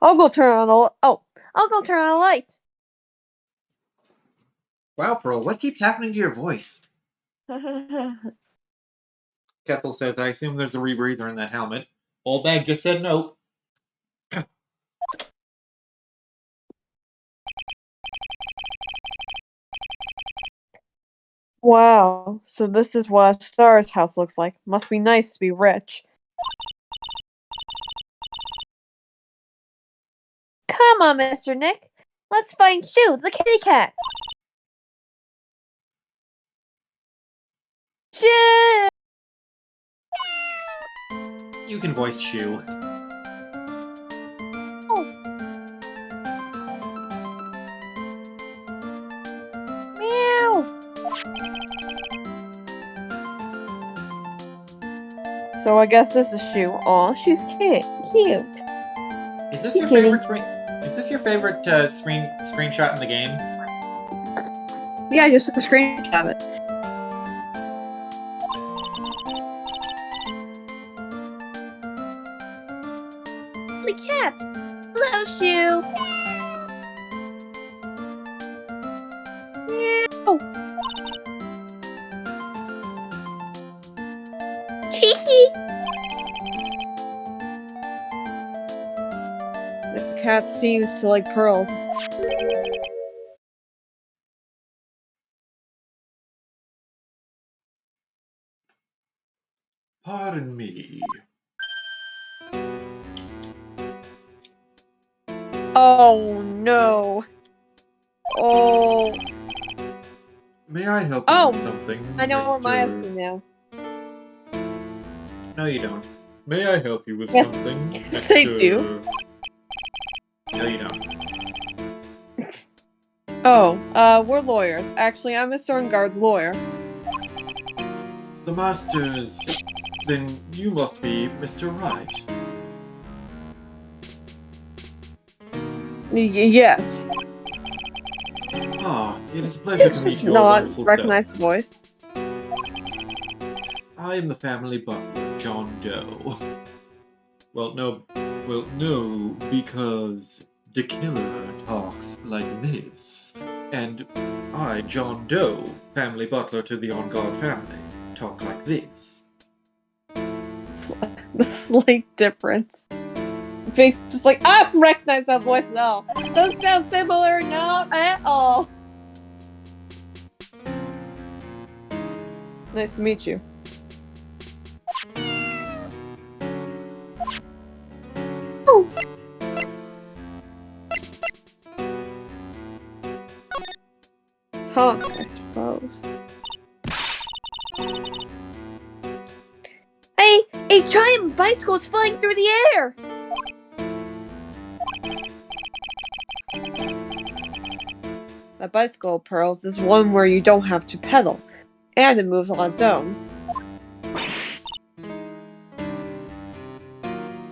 [SPEAKER 2] I'll go turn on the I'll go turn on the light.
[SPEAKER 1] Wow, Pearl, what keeps happening to your voice? Kethel says, I assume there's a rebreather in that helmet. Old Bag just said no.
[SPEAKER 2] Wow, so this is what a star's house looks like. Must be nice to be rich.
[SPEAKER 4] Come on, Mr. Nick. Let's find Shoo, the kitty cat. Shoo!
[SPEAKER 1] You can voice Shoo.
[SPEAKER 4] Meow.
[SPEAKER 2] So I guess this is Shoo. Aw, she's cute.
[SPEAKER 1] Is this your favorite screen? Is this your favorite screenshot in the game?
[SPEAKER 2] Yeah, I just took a screenshot of it.
[SPEAKER 4] The cat. Hello, Shoo. Meow. Hee
[SPEAKER 2] The cat seems to like pearls.
[SPEAKER 1] Pardon me.
[SPEAKER 2] Oh no. Oh.
[SPEAKER 1] May I help you with something?
[SPEAKER 2] I know what Maya's
[SPEAKER 1] Mr.
[SPEAKER 2] doing now.
[SPEAKER 1] No, you don't. May I help you with
[SPEAKER 2] Yes,
[SPEAKER 1] something?
[SPEAKER 2] they do.
[SPEAKER 1] No, you don't.
[SPEAKER 2] Oh, we're lawyers. Actually, I'm Mr. Engard's lawyer.
[SPEAKER 1] The Masters. Then you must be Mr. Wright.
[SPEAKER 2] Yes.
[SPEAKER 1] Ah, it is a pleasure
[SPEAKER 2] It's
[SPEAKER 1] to meet
[SPEAKER 2] just
[SPEAKER 1] your
[SPEAKER 2] not
[SPEAKER 1] wonderful
[SPEAKER 2] recognize
[SPEAKER 1] self.
[SPEAKER 2] the voice.
[SPEAKER 1] I am the family butler, John Doe. Well, no, because the killer talks like this. And I, John Doe, family butler to the On Guard family, talk like this.
[SPEAKER 2] the slight difference. Face just like, I don't recognize that voice at all. Doesn't sound similar, not at all. Nice to meet you. Oh. Talk, I suppose.
[SPEAKER 4] A giant bicycle is flying through the air!
[SPEAKER 2] That bicycle, Pearls, is one where you don't have to pedal, and it moves on its own.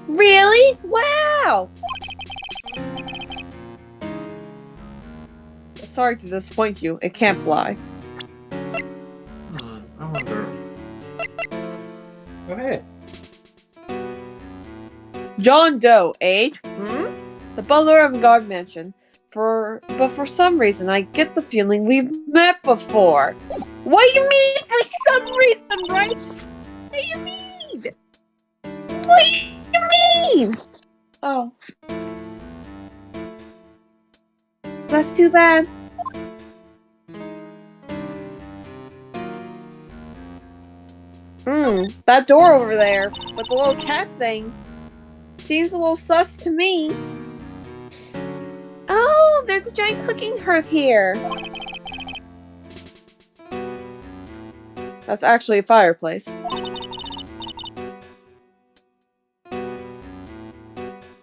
[SPEAKER 4] Really? Wow!
[SPEAKER 2] Sorry to disappoint you, it can't fly.
[SPEAKER 1] I wonder. Go ahead.
[SPEAKER 2] John Doe, age? The butler of Guard Mansion. But for some reason, I get the feeling we've met before. What do you mean, for some reason, right? What do you mean? What do you mean? Oh.
[SPEAKER 4] That's too bad.
[SPEAKER 2] That door over there, with the little cat thing, seems a little sus to me.
[SPEAKER 4] Oh, there's a giant cooking hearth here.
[SPEAKER 2] That's actually a fireplace.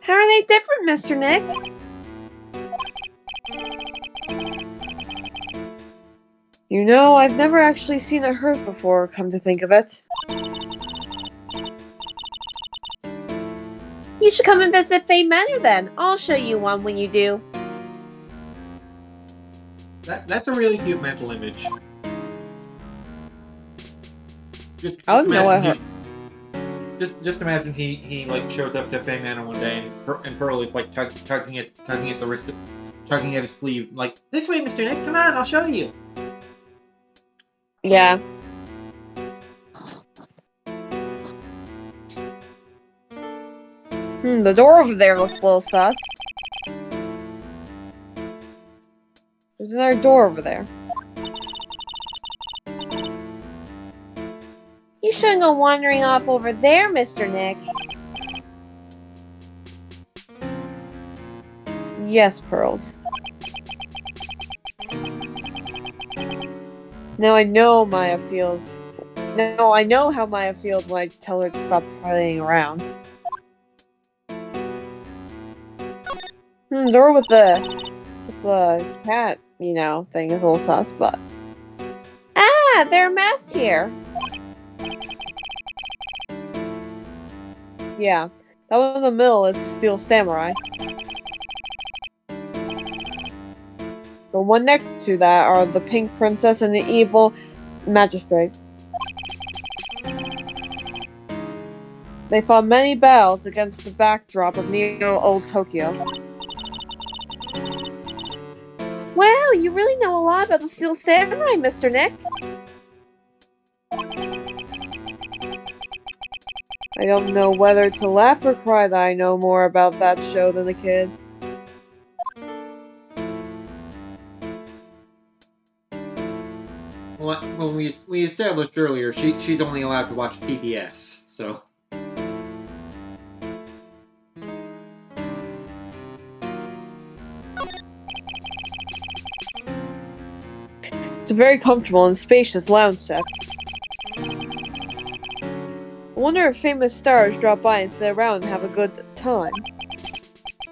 [SPEAKER 4] How are they different, Mr. Nick?
[SPEAKER 2] You know, I've never actually seen a hearth before, come to think of it.
[SPEAKER 4] You should come and visit Fey Manor then. I'll show you one when you do.
[SPEAKER 1] That's a really cute mental image.
[SPEAKER 2] I don't know what
[SPEAKER 1] Just imagine he like shows up to Fey Manor one day and Pearl is like tugging at the wrist, tugging at his sleeve, like, this way, Mr. Nick, come on, I'll show you.
[SPEAKER 2] Yeah. The door over there looks a little sus. There's another door over there.
[SPEAKER 4] You shouldn't go wandering off over there, Mr. Nick.
[SPEAKER 2] Yes, Pearls. Now I know Maya feels. No, I know how Maya feels when I tell her to stop playing around. Door with the cat, you know, thing is a little sus, but
[SPEAKER 4] Ah, there are masks here.
[SPEAKER 2] yeah. That one in the middle is the Steel Samurai. The one next to that are the Pink Princess and the Evil Magistrate. They fought many battles against the backdrop of Neo-Old Tokyo.
[SPEAKER 4] Wow, you really know a lot about the Steel Samurai, Mr. Nick.
[SPEAKER 2] I don't know whether to laugh or cry that I know more about that show than a kid.
[SPEAKER 1] Well, we established earlier, she's only allowed to watch PBS, so.
[SPEAKER 2] It's a very comfortable and spacious lounge set. I wonder if famous stars drop by and sit around and have a good time.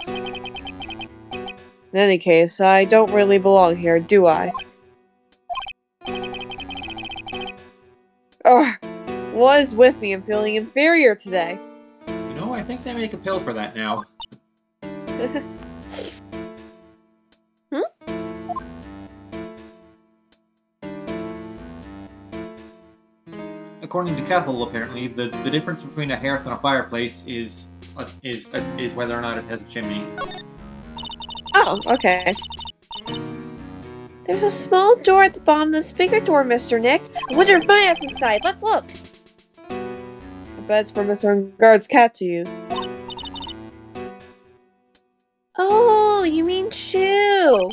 [SPEAKER 2] In any case, I don't really belong here, do I? Ugh, what is with me? I'm feeling inferior today.
[SPEAKER 1] You know, I think they make a pill for that now. According to Cathal, apparently, the difference between a hearth and a fireplace is whether or not it has a chimney.
[SPEAKER 2] Oh, okay.
[SPEAKER 4] There's a small door at the bottom of this bigger door, Mr. Nick. I wonder if Maya's inside. Let's look.
[SPEAKER 2] A beds for Mr. Guard's cat to use.
[SPEAKER 4] Oh, you mean Shoe?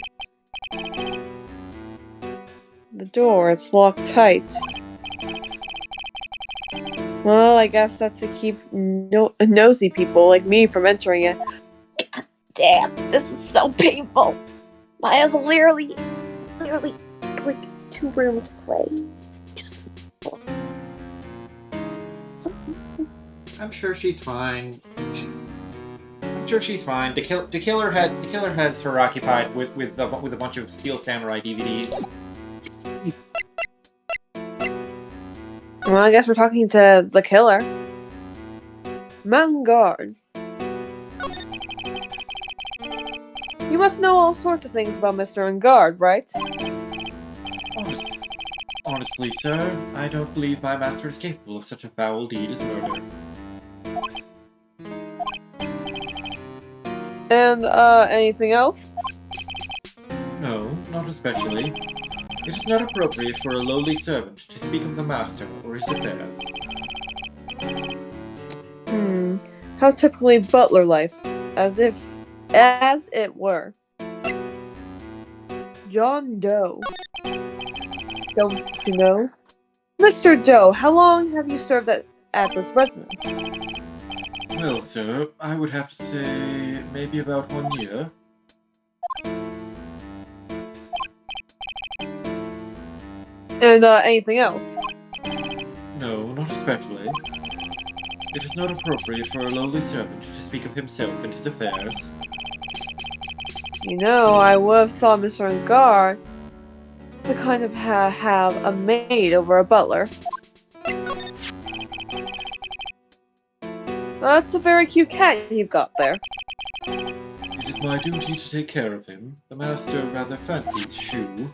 [SPEAKER 2] The door, it's locked tight. Well, I guess that's to keep nosy people like me from entering it.
[SPEAKER 4] Damn, this is so painful. Maya's literally like 2 rooms away. Just.
[SPEAKER 1] I'm sure she's fine. I'm sure she's fine. The killer has her occupied with a bunch of Steel Samurai DVDs.
[SPEAKER 2] Well, I guess we're talking to the killer. Guard. You must know all sorts of things about Mr. Guard, right?
[SPEAKER 1] Honestly, sir, I don't believe my master is capable of such a foul deed as murder.
[SPEAKER 2] And, anything else?
[SPEAKER 1] No, not especially. It is not appropriate for a lowly servant to speak of the master or his affairs.
[SPEAKER 2] How typically butler life, as it were. John Doe. Don't you know? Mr. Doe, how long have you served at this residence?
[SPEAKER 1] Well, sir, I would have to say maybe about 1 year.
[SPEAKER 2] And, anything else?
[SPEAKER 1] No, not especially. It is not appropriate for a lowly servant to speak of himself and his affairs.
[SPEAKER 2] You know, I would have thought Mr. Guard the kind of have a maid over a butler. That's a very cute cat you've got there.
[SPEAKER 1] It is my duty to take care of him. The master rather fancies Shoe.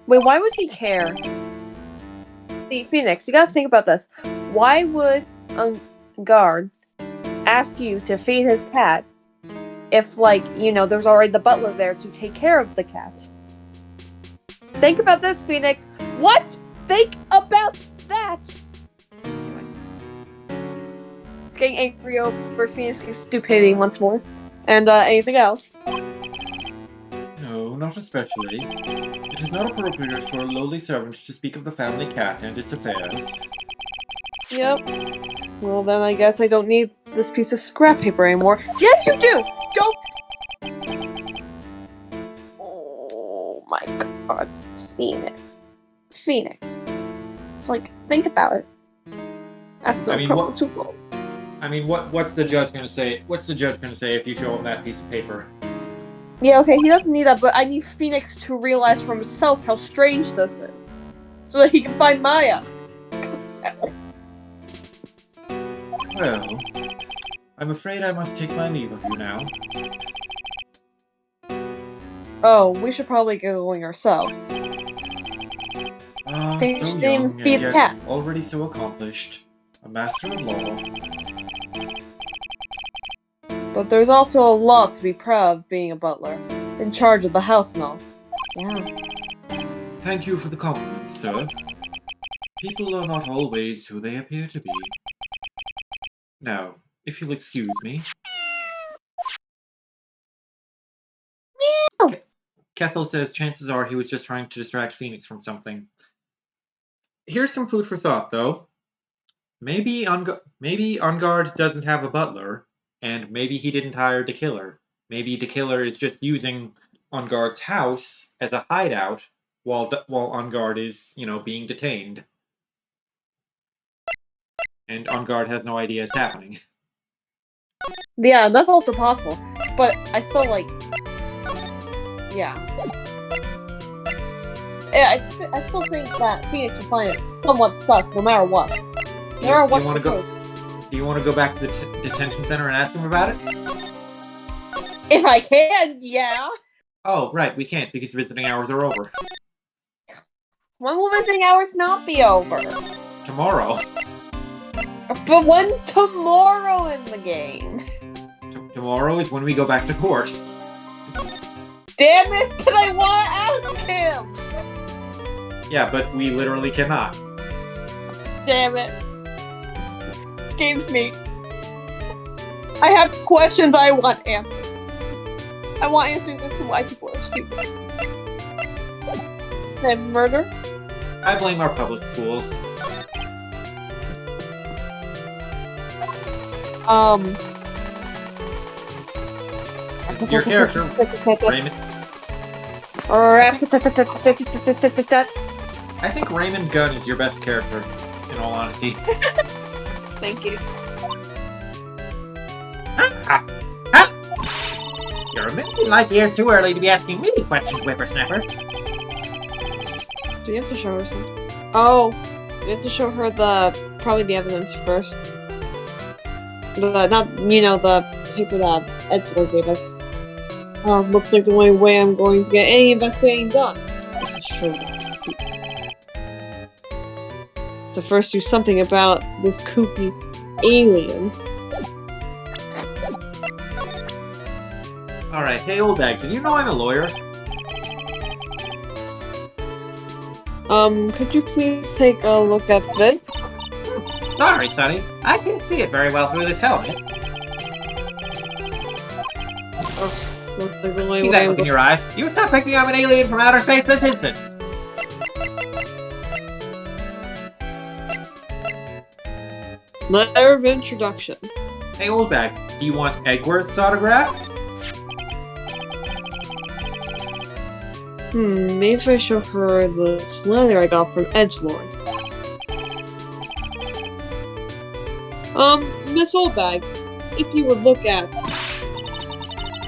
[SPEAKER 2] Wait, why would he care? See, Phoenix, you gotta think about this. Why would Guard ask you to feed his cat if, like, you know, there's already the butler there to take care of the cat? Think about this, Phoenix. What? Think about that! Anyway. Just getting angry over Phoenix's stupidity once more. And, anything else?
[SPEAKER 1] No, not especially. It is not appropriate for a lowly servant to speak of the family cat and its affairs.
[SPEAKER 2] Yep. Well, then I guess I don't need this piece of scrap paper anymore. Yes, you do! Don't! Oh my god. Phoenix. It's like, think about it. That's no problem too long.
[SPEAKER 1] I mean, what's the judge gonna say? What's the judge gonna say if you show him that piece of paper?
[SPEAKER 2] Yeah, okay, he doesn't need that, but I need Phoenix to realize for himself how strange this is. So that he can find Maya.
[SPEAKER 1] Well, I'm afraid I must take my leave of you now.
[SPEAKER 2] Oh, we should probably get going ourselves.
[SPEAKER 1] Ah,
[SPEAKER 2] Finish
[SPEAKER 1] so
[SPEAKER 2] name,
[SPEAKER 1] young
[SPEAKER 2] be
[SPEAKER 1] and
[SPEAKER 2] the
[SPEAKER 1] yet
[SPEAKER 2] cat.
[SPEAKER 1] already so accomplished. A master of law.
[SPEAKER 2] But there's also a lot to be proud of being a butler. In charge of the house and all. Yeah.
[SPEAKER 1] Thank you for the compliment, sir. People are not always who they appear to be. Now, if you'll excuse me. Kethel says chances are he was just trying to distract Phoenix from something. Here's some food for thought, though. Maybe Ungard doesn't have a butler, and maybe he didn't hire the killer. Maybe the killer is just using Ungard's house as a hideout while Ungard is, being detained. And Ungard has no idea it's happening.
[SPEAKER 2] Yeah, that's also possible. But I still like... Yeah. I still think that Phoenix will find it somewhat sus, no matter what. No matter what it takes.
[SPEAKER 1] Do you want to go back to the detention center and ask him about it?
[SPEAKER 2] If I can, yeah.
[SPEAKER 1] Oh, right, we can't because visiting hours are over.
[SPEAKER 2] When will visiting hours not be over?
[SPEAKER 1] Tomorrow.
[SPEAKER 2] But when's tomorrow in the game?
[SPEAKER 1] Tomorrow is when we go back to court.
[SPEAKER 2] Damn it, but I want to ask him!
[SPEAKER 1] Yeah, but we literally cannot.
[SPEAKER 2] damn it. This game's me. I have questions, I want answers. I want answers as to why people are stupid. And murder?
[SPEAKER 1] I blame our public schools. This is your character, Raymond. I think Raymond Gunn is your best character, in all honesty.
[SPEAKER 2] Thank you.
[SPEAKER 1] You're a million light years too early to be asking me questions, whippersnapper.
[SPEAKER 2] Do you have to show her something? Oh, you have to show her probably the evidence first. Not, the paper that Edward gave us. Looks like the only way I'm going to get any investigating done is to show that. To first do something about this kooky alien.
[SPEAKER 1] Alright, hey old bag, did you know I'm a lawyer?
[SPEAKER 2] Could you please take a look at this?
[SPEAKER 1] Sorry, Sonny. I can't see it very well through this helmet.
[SPEAKER 2] Looks like the only
[SPEAKER 1] See
[SPEAKER 2] way
[SPEAKER 1] that
[SPEAKER 2] I'm
[SPEAKER 1] look in your eyes. You stop thinking I'm an alien from outer space this instant!
[SPEAKER 2] Letter of introduction.
[SPEAKER 1] Hey old bag, do you want Egworth's autograph?
[SPEAKER 2] Maybe if I show her this letter I got from Edgelord. Miss Oldbag, if you would look at...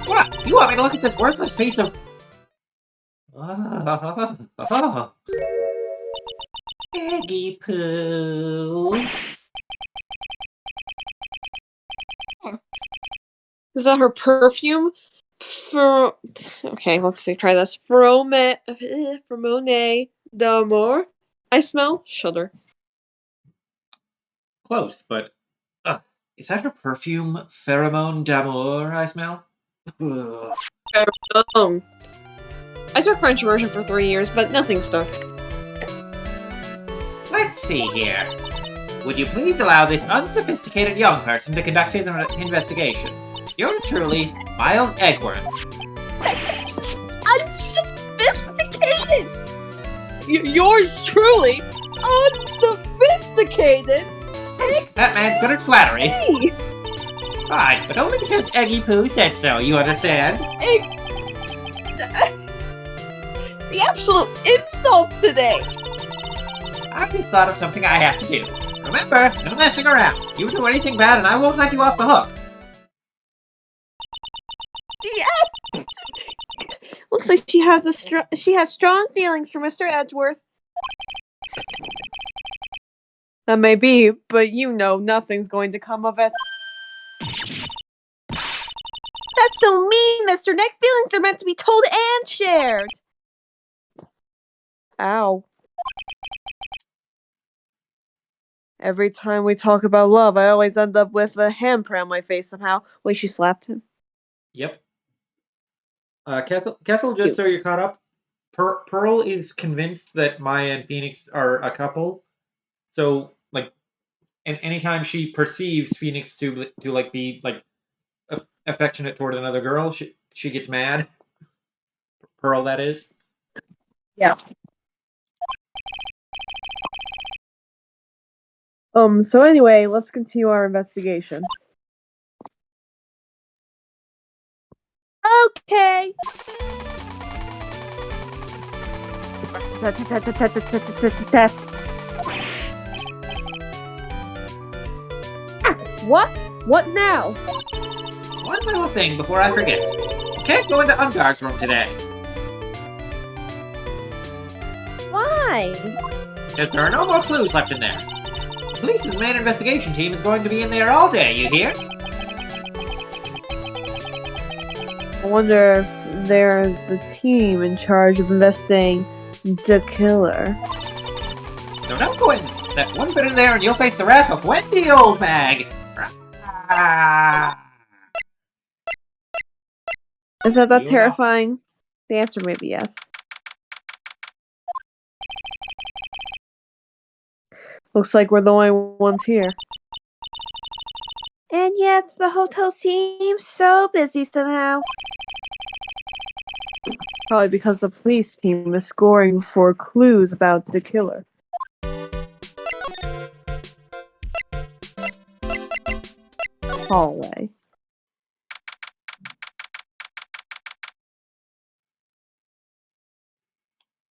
[SPEAKER 1] What? You want me to look at this worthless piece of... Eggy poo.
[SPEAKER 2] Is that her perfume? Okay, let's see, try this. Pheromone d'amour. I smell shudder.
[SPEAKER 1] Close, but... is that her perfume, Pheromone d'amour, I smell? Ugh.
[SPEAKER 2] I took French immersion for 3 years, but nothing stuck.
[SPEAKER 1] Let's see here. Would you please allow this unsophisticated young person to conduct his investigation? Yours truly, Miles Egworth.
[SPEAKER 2] Unsophisticated! Yours truly, unsophisticated?
[SPEAKER 1] That man's good at flattery. Fine, but only because Eggy Poo said so, you understand?
[SPEAKER 2] The absolute insults today!
[SPEAKER 1] I've just thought of something I have to do. Remember, no messing around. You do anything bad and I won't let you off the hook.
[SPEAKER 2] Yeah. Looks like she has strong feelings for Mr. Edgeworth. That may be, but nothing's going to come of it.
[SPEAKER 4] That's so mean, Mr. Nick. Feelings are meant to be told and shared.
[SPEAKER 2] Ow. Every time we talk about love, I always end up with a handprint on my face somehow. Wait, she slapped him?
[SPEAKER 1] Yep. Kethel, just so you're caught up, Pearl is convinced that Maya and Phoenix are a couple. So, and anytime she perceives Phoenix to be affectionate toward another girl, she gets mad. Pearl, that is.
[SPEAKER 2] Yeah. So anyway, let's continue our investigation.
[SPEAKER 4] Okay.
[SPEAKER 2] What? What now?
[SPEAKER 1] One little thing before I forget. You can't go into Unguard's room today.
[SPEAKER 4] Why?
[SPEAKER 1] Because there are no more clues left in there. The police's main investigation team is going to be in there all day, you hear?
[SPEAKER 2] I wonder if they're the team in charge of investigating the killer.
[SPEAKER 1] So don't go in. Set one foot in there and you'll face the wrath of Wendy Old Bag.
[SPEAKER 2] Is that
[SPEAKER 1] You
[SPEAKER 2] terrifying? The answer may be yes. Looks like we're the only ones here.
[SPEAKER 4] And yet, the hotel seems so busy somehow.
[SPEAKER 2] Probably because the police team is scoring for clues about the killer. Hallway.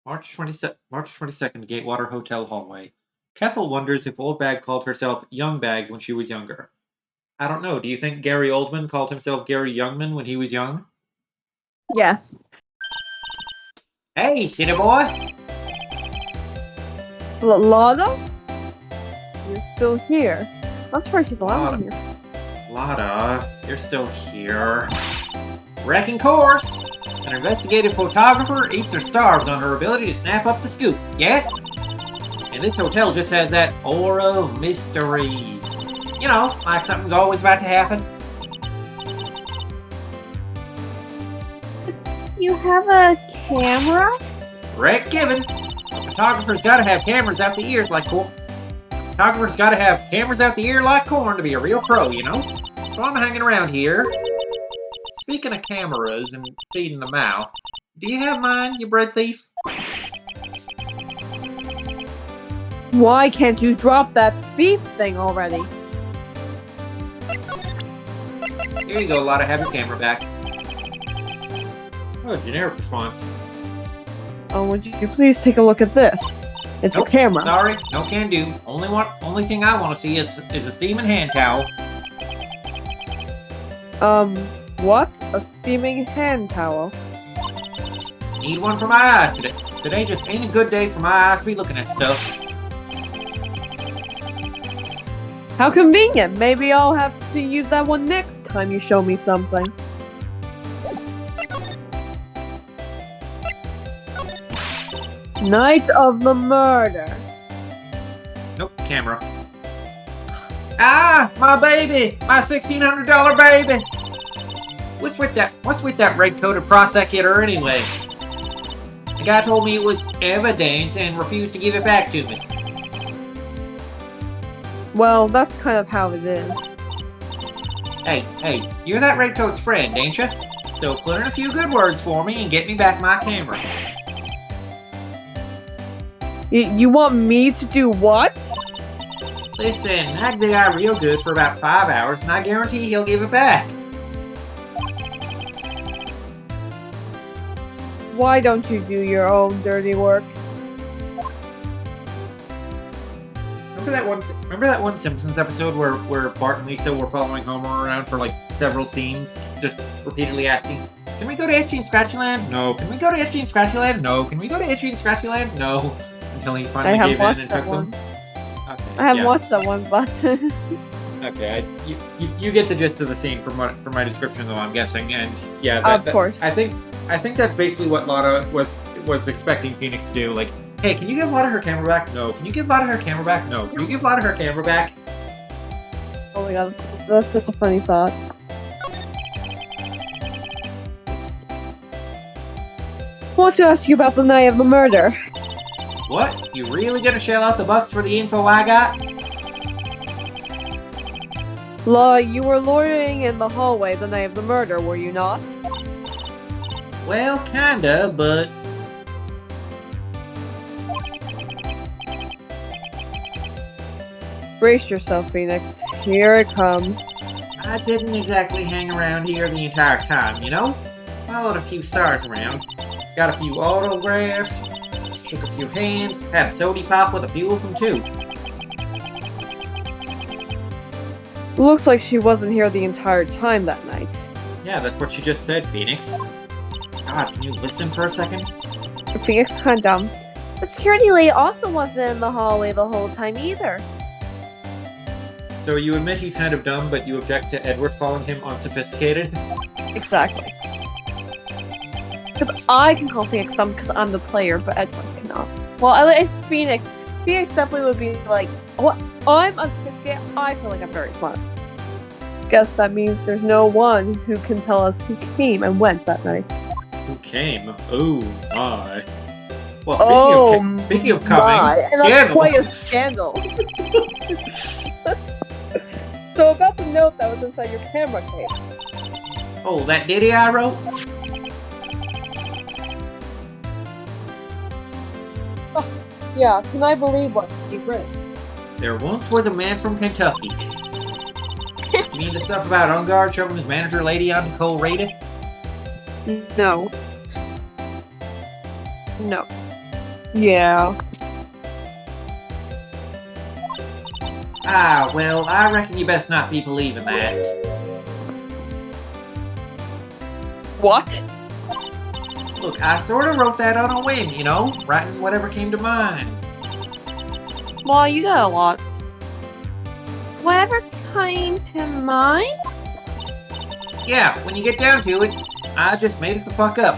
[SPEAKER 1] March 22nd, Gatewater Hotel hallway. Kethel wonders if Old Bag called herself Young Bag when she was younger. I don't know. Do you think Gary Oldman called himself Gary Youngman when he was young?
[SPEAKER 2] Yes.
[SPEAKER 1] Hey, city boy!
[SPEAKER 2] Lada? You're still here. I'm surprised she's allowed in here.
[SPEAKER 1] Lada, you're still here. Wrecking course! An investigative photographer eats her stars on her ability to snap up the scoop, yeah? And this hotel just has that aura of mystery. You know, like something's always about to happen.
[SPEAKER 4] You have a camera?
[SPEAKER 1] Correct given. A photographer's gotta have cameras out the ears like corn. Photographer's gotta have cameras out the ear like corn to be a real pro, you know? So I'm hanging around here. Speaking of cameras and feeding the mouth, do you have mine, you bread thief?
[SPEAKER 2] Why can't you drop that thief thing already?
[SPEAKER 1] Here you go, Lotta, have your camera back. Oh, generic response.
[SPEAKER 2] Oh, would you please take a look at this? It's your camera.
[SPEAKER 1] Sorry, no can do. Only thing I want to see is a steaming hand towel.
[SPEAKER 2] What? A steaming hand towel?
[SPEAKER 1] Need one for my eyes today. Today just ain't a good day for my eyes to be looking at stuff.
[SPEAKER 2] How convenient. Maybe I'll have to use that one next time you show me something. Night of the murder.
[SPEAKER 1] Nope, camera. Ah, my baby! My $1,600 baby! What's with that red-coated prosecutor anyway? The guy told me it was evidence and refused to give it back to me.
[SPEAKER 2] Well, that's kind of how it is.
[SPEAKER 1] Hey, you're that redcoat's friend, ain't ya? So put in a few good words for me and get me back my camera.
[SPEAKER 2] You want me to do what?
[SPEAKER 1] Listen, nag the guy real good for about 5 hours and I guarantee he'll give it back.
[SPEAKER 2] Why don't you do your own dirty work?
[SPEAKER 1] Remember that one Simpsons episode where Bart and Lisa were following Homer around for like several scenes, just repeatedly asking, "Can we go to Itchy and Scratchy Land? No. Can we go to Itchy and Scratchy Land? No. Can we go to Itchy and Scratchy Land? No." Until he finally gave in and took them. Okay,
[SPEAKER 2] I haven't watched that one, but
[SPEAKER 1] okay, you get the gist of the scene from my description, though, I'm guessing, and yeah,
[SPEAKER 2] of course.
[SPEAKER 1] I think that's basically what Lotta was expecting Phoenix to do. Like, hey, can you give Lotta her camera back? No. Can you give Lotta her camera back? No. Can you give Lotta her camera back?
[SPEAKER 2] Oh my god, that's such a funny thought. I want to ask you about the night of the murder.
[SPEAKER 1] What? You really gonna shell out the bucks for the info I got?
[SPEAKER 2] La, you were loitering in the hallway the night of the murder, were you not?
[SPEAKER 1] Well, kinda, but...
[SPEAKER 2] Brace yourself, Phoenix. Here it comes.
[SPEAKER 1] I didn't exactly hang around here the entire time, you know? Followed a few stars around. Got a few autographs. Shook a few hands. Had a sody pop with a few of them, too.
[SPEAKER 2] Looks like she wasn't here the entire time that night.
[SPEAKER 1] Yeah, that's what she just said, Phoenix. God, can you listen for a second?
[SPEAKER 2] Phoenix kind of dumb.
[SPEAKER 4] The security lady also wasn't in the hallway the whole time either.
[SPEAKER 1] So you admit he's kind of dumb, but you object to Edward calling him unsophisticated?
[SPEAKER 2] Exactly. Because I can call Phoenix dumb because I'm the player, but Edward cannot. Well, at least Phoenix. Phoenix definitely would be like, what? I'm unsophisticated. I feel like I'm very smart. Guess that means there's no one who can tell us who came and went that night.
[SPEAKER 1] Who came? Oh my. Well, speaking of coming,
[SPEAKER 5] and that's
[SPEAKER 1] scandal.
[SPEAKER 5] quite a scandal. So about the note that was inside your camera case.
[SPEAKER 1] Oh, that ditty I wrote?
[SPEAKER 5] Yeah, can I believe what you read?
[SPEAKER 1] There once was a man from Kentucky. You mean the stuff about Ungard showing his manager lady on Nicole Rada?
[SPEAKER 5] No. No. Yeah.
[SPEAKER 1] Ah, well, I reckon you best not be believing that.
[SPEAKER 5] What?
[SPEAKER 1] Look, I sort of wrote that on a whim, you know? Writing whatever came to mind.
[SPEAKER 2] Well, you got a lot.
[SPEAKER 4] Whatever came to mind?
[SPEAKER 1] Yeah, when you get down to it, I just made it the fuck up.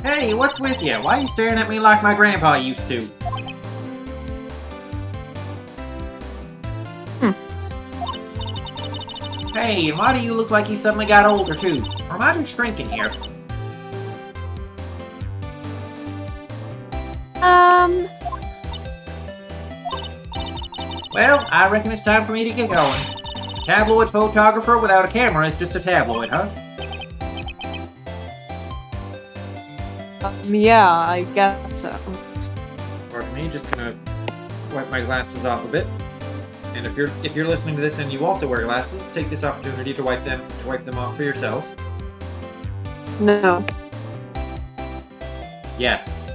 [SPEAKER 1] Hey, what's with you? Why are you staring at me like my grandpa used to? Hey, and why do you look like you suddenly got older too? Or am I just shrinking here? Well, I reckon it's time for me to get going. A tabloid photographer without a camera is just a tabloid, huh?
[SPEAKER 5] Yeah, I guess so.
[SPEAKER 1] Pardon me, just gonna wipe my glasses off a bit. And if you're listening to this and you also wear glasses, take this opportunity to wipe them off for yourself.
[SPEAKER 5] No.
[SPEAKER 1] Yes.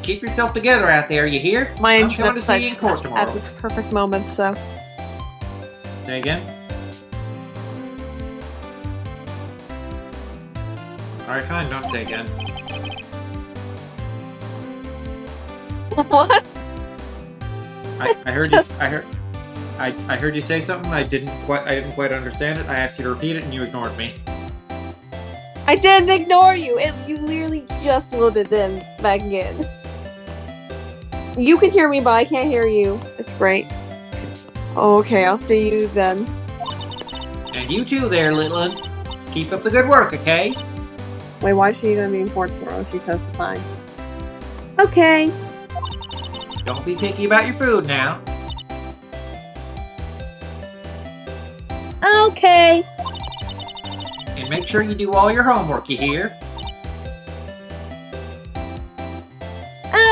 [SPEAKER 1] Keep yourself together out there, you hear?
[SPEAKER 5] My
[SPEAKER 1] I'm coming
[SPEAKER 5] internet
[SPEAKER 1] to see
[SPEAKER 5] site
[SPEAKER 1] you in court
[SPEAKER 5] at
[SPEAKER 1] tomorrow.
[SPEAKER 5] this perfect moment, so.
[SPEAKER 1] Say again? Alright, fine, don't say again.
[SPEAKER 5] What?
[SPEAKER 1] I heard
[SPEAKER 5] Just-
[SPEAKER 1] I heard you say something. I didn't quite understand it. I asked you to repeat it and you ignored me.
[SPEAKER 5] I didn't ignore you. You literally just loaded in back in. You can hear me, but I can't hear you. It's great. Okay, I'll see you then.
[SPEAKER 1] And you too there, little one. Keep up the good work, okay?
[SPEAKER 5] Wait, why is she gonna be in court tomorrow? Is she testifying?
[SPEAKER 2] Okay.
[SPEAKER 1] Don't be picky about your food now.
[SPEAKER 2] Okay.
[SPEAKER 1] And make sure you do all your homework, you hear?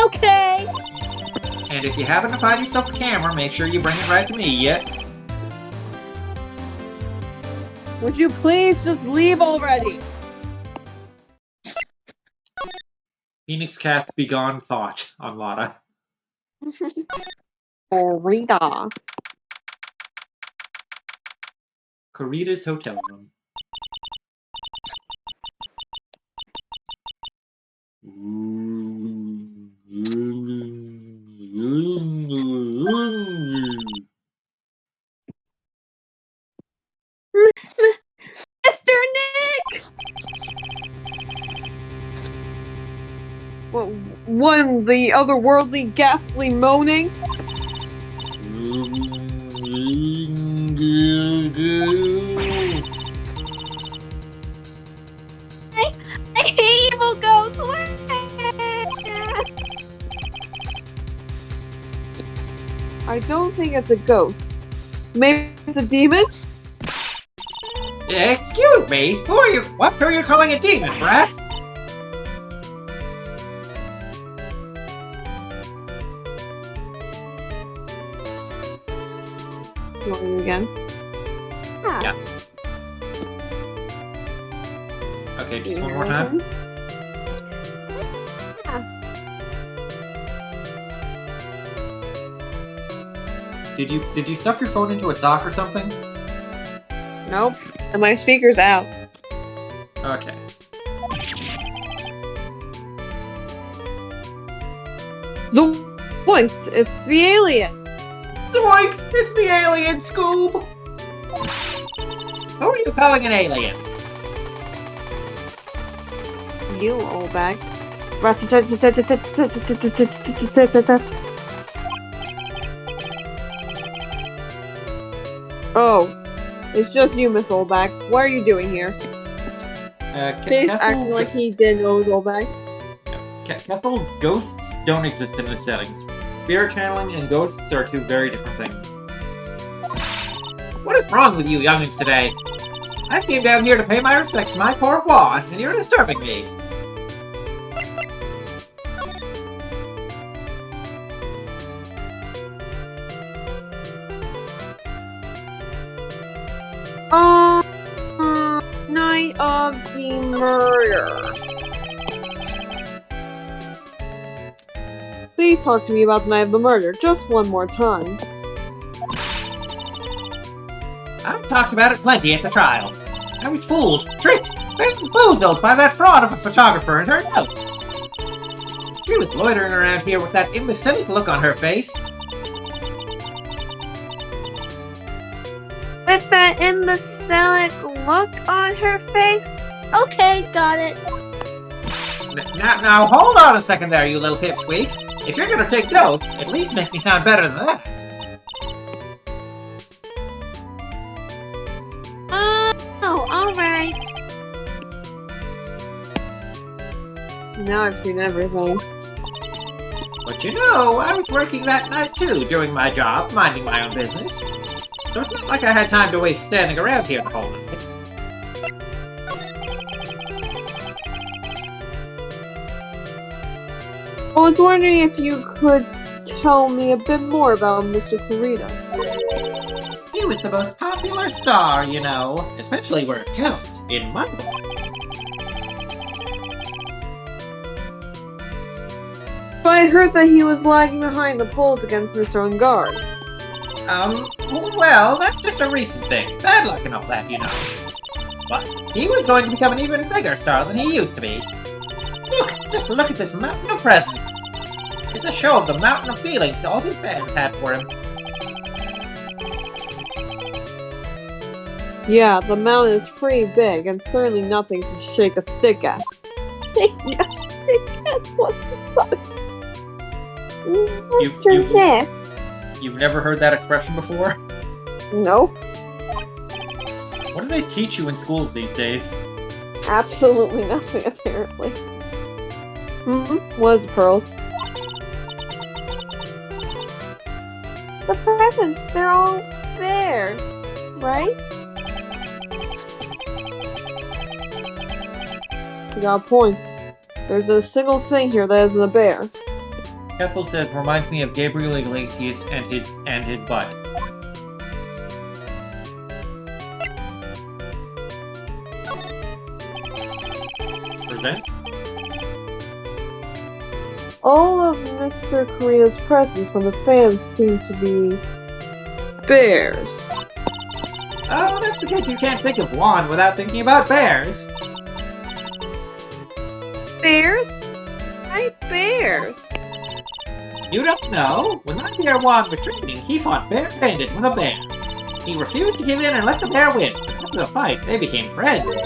[SPEAKER 2] Okay.
[SPEAKER 1] And if you happen to find yourself a camera, make sure you bring it right to me, yeah?
[SPEAKER 5] Would you please just leave already?
[SPEAKER 1] Phoenix cast Begone Thought on Lotta.
[SPEAKER 5] Rita.
[SPEAKER 1] Corita's hotel room.
[SPEAKER 2] Mr. Nick!
[SPEAKER 5] One, the otherworldly, ghastly moaning.
[SPEAKER 2] I hate evil ghosts!
[SPEAKER 5] I don't think it's a ghost. Maybe it's a demon?
[SPEAKER 1] Excuse me, who are you? What are you calling a demon, brat?
[SPEAKER 5] You want me again?
[SPEAKER 1] Yeah. Okay, just one more time. Did you stuff your phone into a sock or something?
[SPEAKER 5] Nope. And my speaker's out.
[SPEAKER 1] Okay.
[SPEAKER 5] Zoinks! It's the alien!
[SPEAKER 1] Zoinks! It's the alien, Scoob! Who are you calling an alien?
[SPEAKER 5] You, old bag. Oh. It's just you, Miss Oldback. What are you doing here? He's acting like he didn't know it was Oldback.
[SPEAKER 1] Kethel, ghosts don't exist in this settings. Spirit channeling and ghosts are two very different things. What is wrong with you youngins today? I came down here to pay my respects to my poor wand, and you're disturbing me.
[SPEAKER 5] Night of the murder. Please talk to me about the night of the murder, just one more time.
[SPEAKER 1] I've talked about it plenty at the trial. I was fooled, tricked, bamboozled by that fraud of a photographer and her note. She was loitering around here with that imbecilic look on her face.
[SPEAKER 4] With that imbecilic look on her face? Okay, got it.
[SPEAKER 1] Now, hold on a second there, you little pipsqueak. If you're gonna take notes, at least make me sound better than that.
[SPEAKER 4] Oh, alright.
[SPEAKER 5] Now I've seen everything.
[SPEAKER 1] But you know, I was working that night too, doing my job, minding my own business. So it's not like I had time to waste standing around here the whole night.
[SPEAKER 5] I was wondering if you could tell me a bit more about Mr. Kurita.
[SPEAKER 1] He was the most popular star, you know, especially where it counts, in my book.
[SPEAKER 5] But I heard that he was lagging behind the polls against Mr. Ungard.
[SPEAKER 1] Well, that's just a recent thing. Bad luck and all that, you know. But he was going to become an even bigger star than he used to be. Just look at this mountain of presents. It's a show of the mountain of feelings all his fans had for him.
[SPEAKER 5] Yeah, the mountain is pretty big and certainly nothing to shake a stick at. Shaking a stick at? What the fuck?
[SPEAKER 4] Mr. Nick.
[SPEAKER 1] You've never heard that expression before?
[SPEAKER 5] Nope.
[SPEAKER 1] What do they teach you in schools these days?
[SPEAKER 5] Absolutely nothing, apparently. What is the pearls?
[SPEAKER 4] The presents, they're all bears, right?
[SPEAKER 5] You got points. There's a single thing here that isn't a bear.
[SPEAKER 1] Kethel said, reminds me of Gabriel Iglesias and his butt. Presents?
[SPEAKER 5] All of Mr. Korea's presents from his fans seem to be bears.
[SPEAKER 1] Oh, that's because you can't think of Juan without thinking about bears.
[SPEAKER 5] Bears? Why bears?
[SPEAKER 1] You don't know? When my dear Juan was training, he fought bare-handed with a bear. He refused to give in and let the bear win. After the fight, they became friends.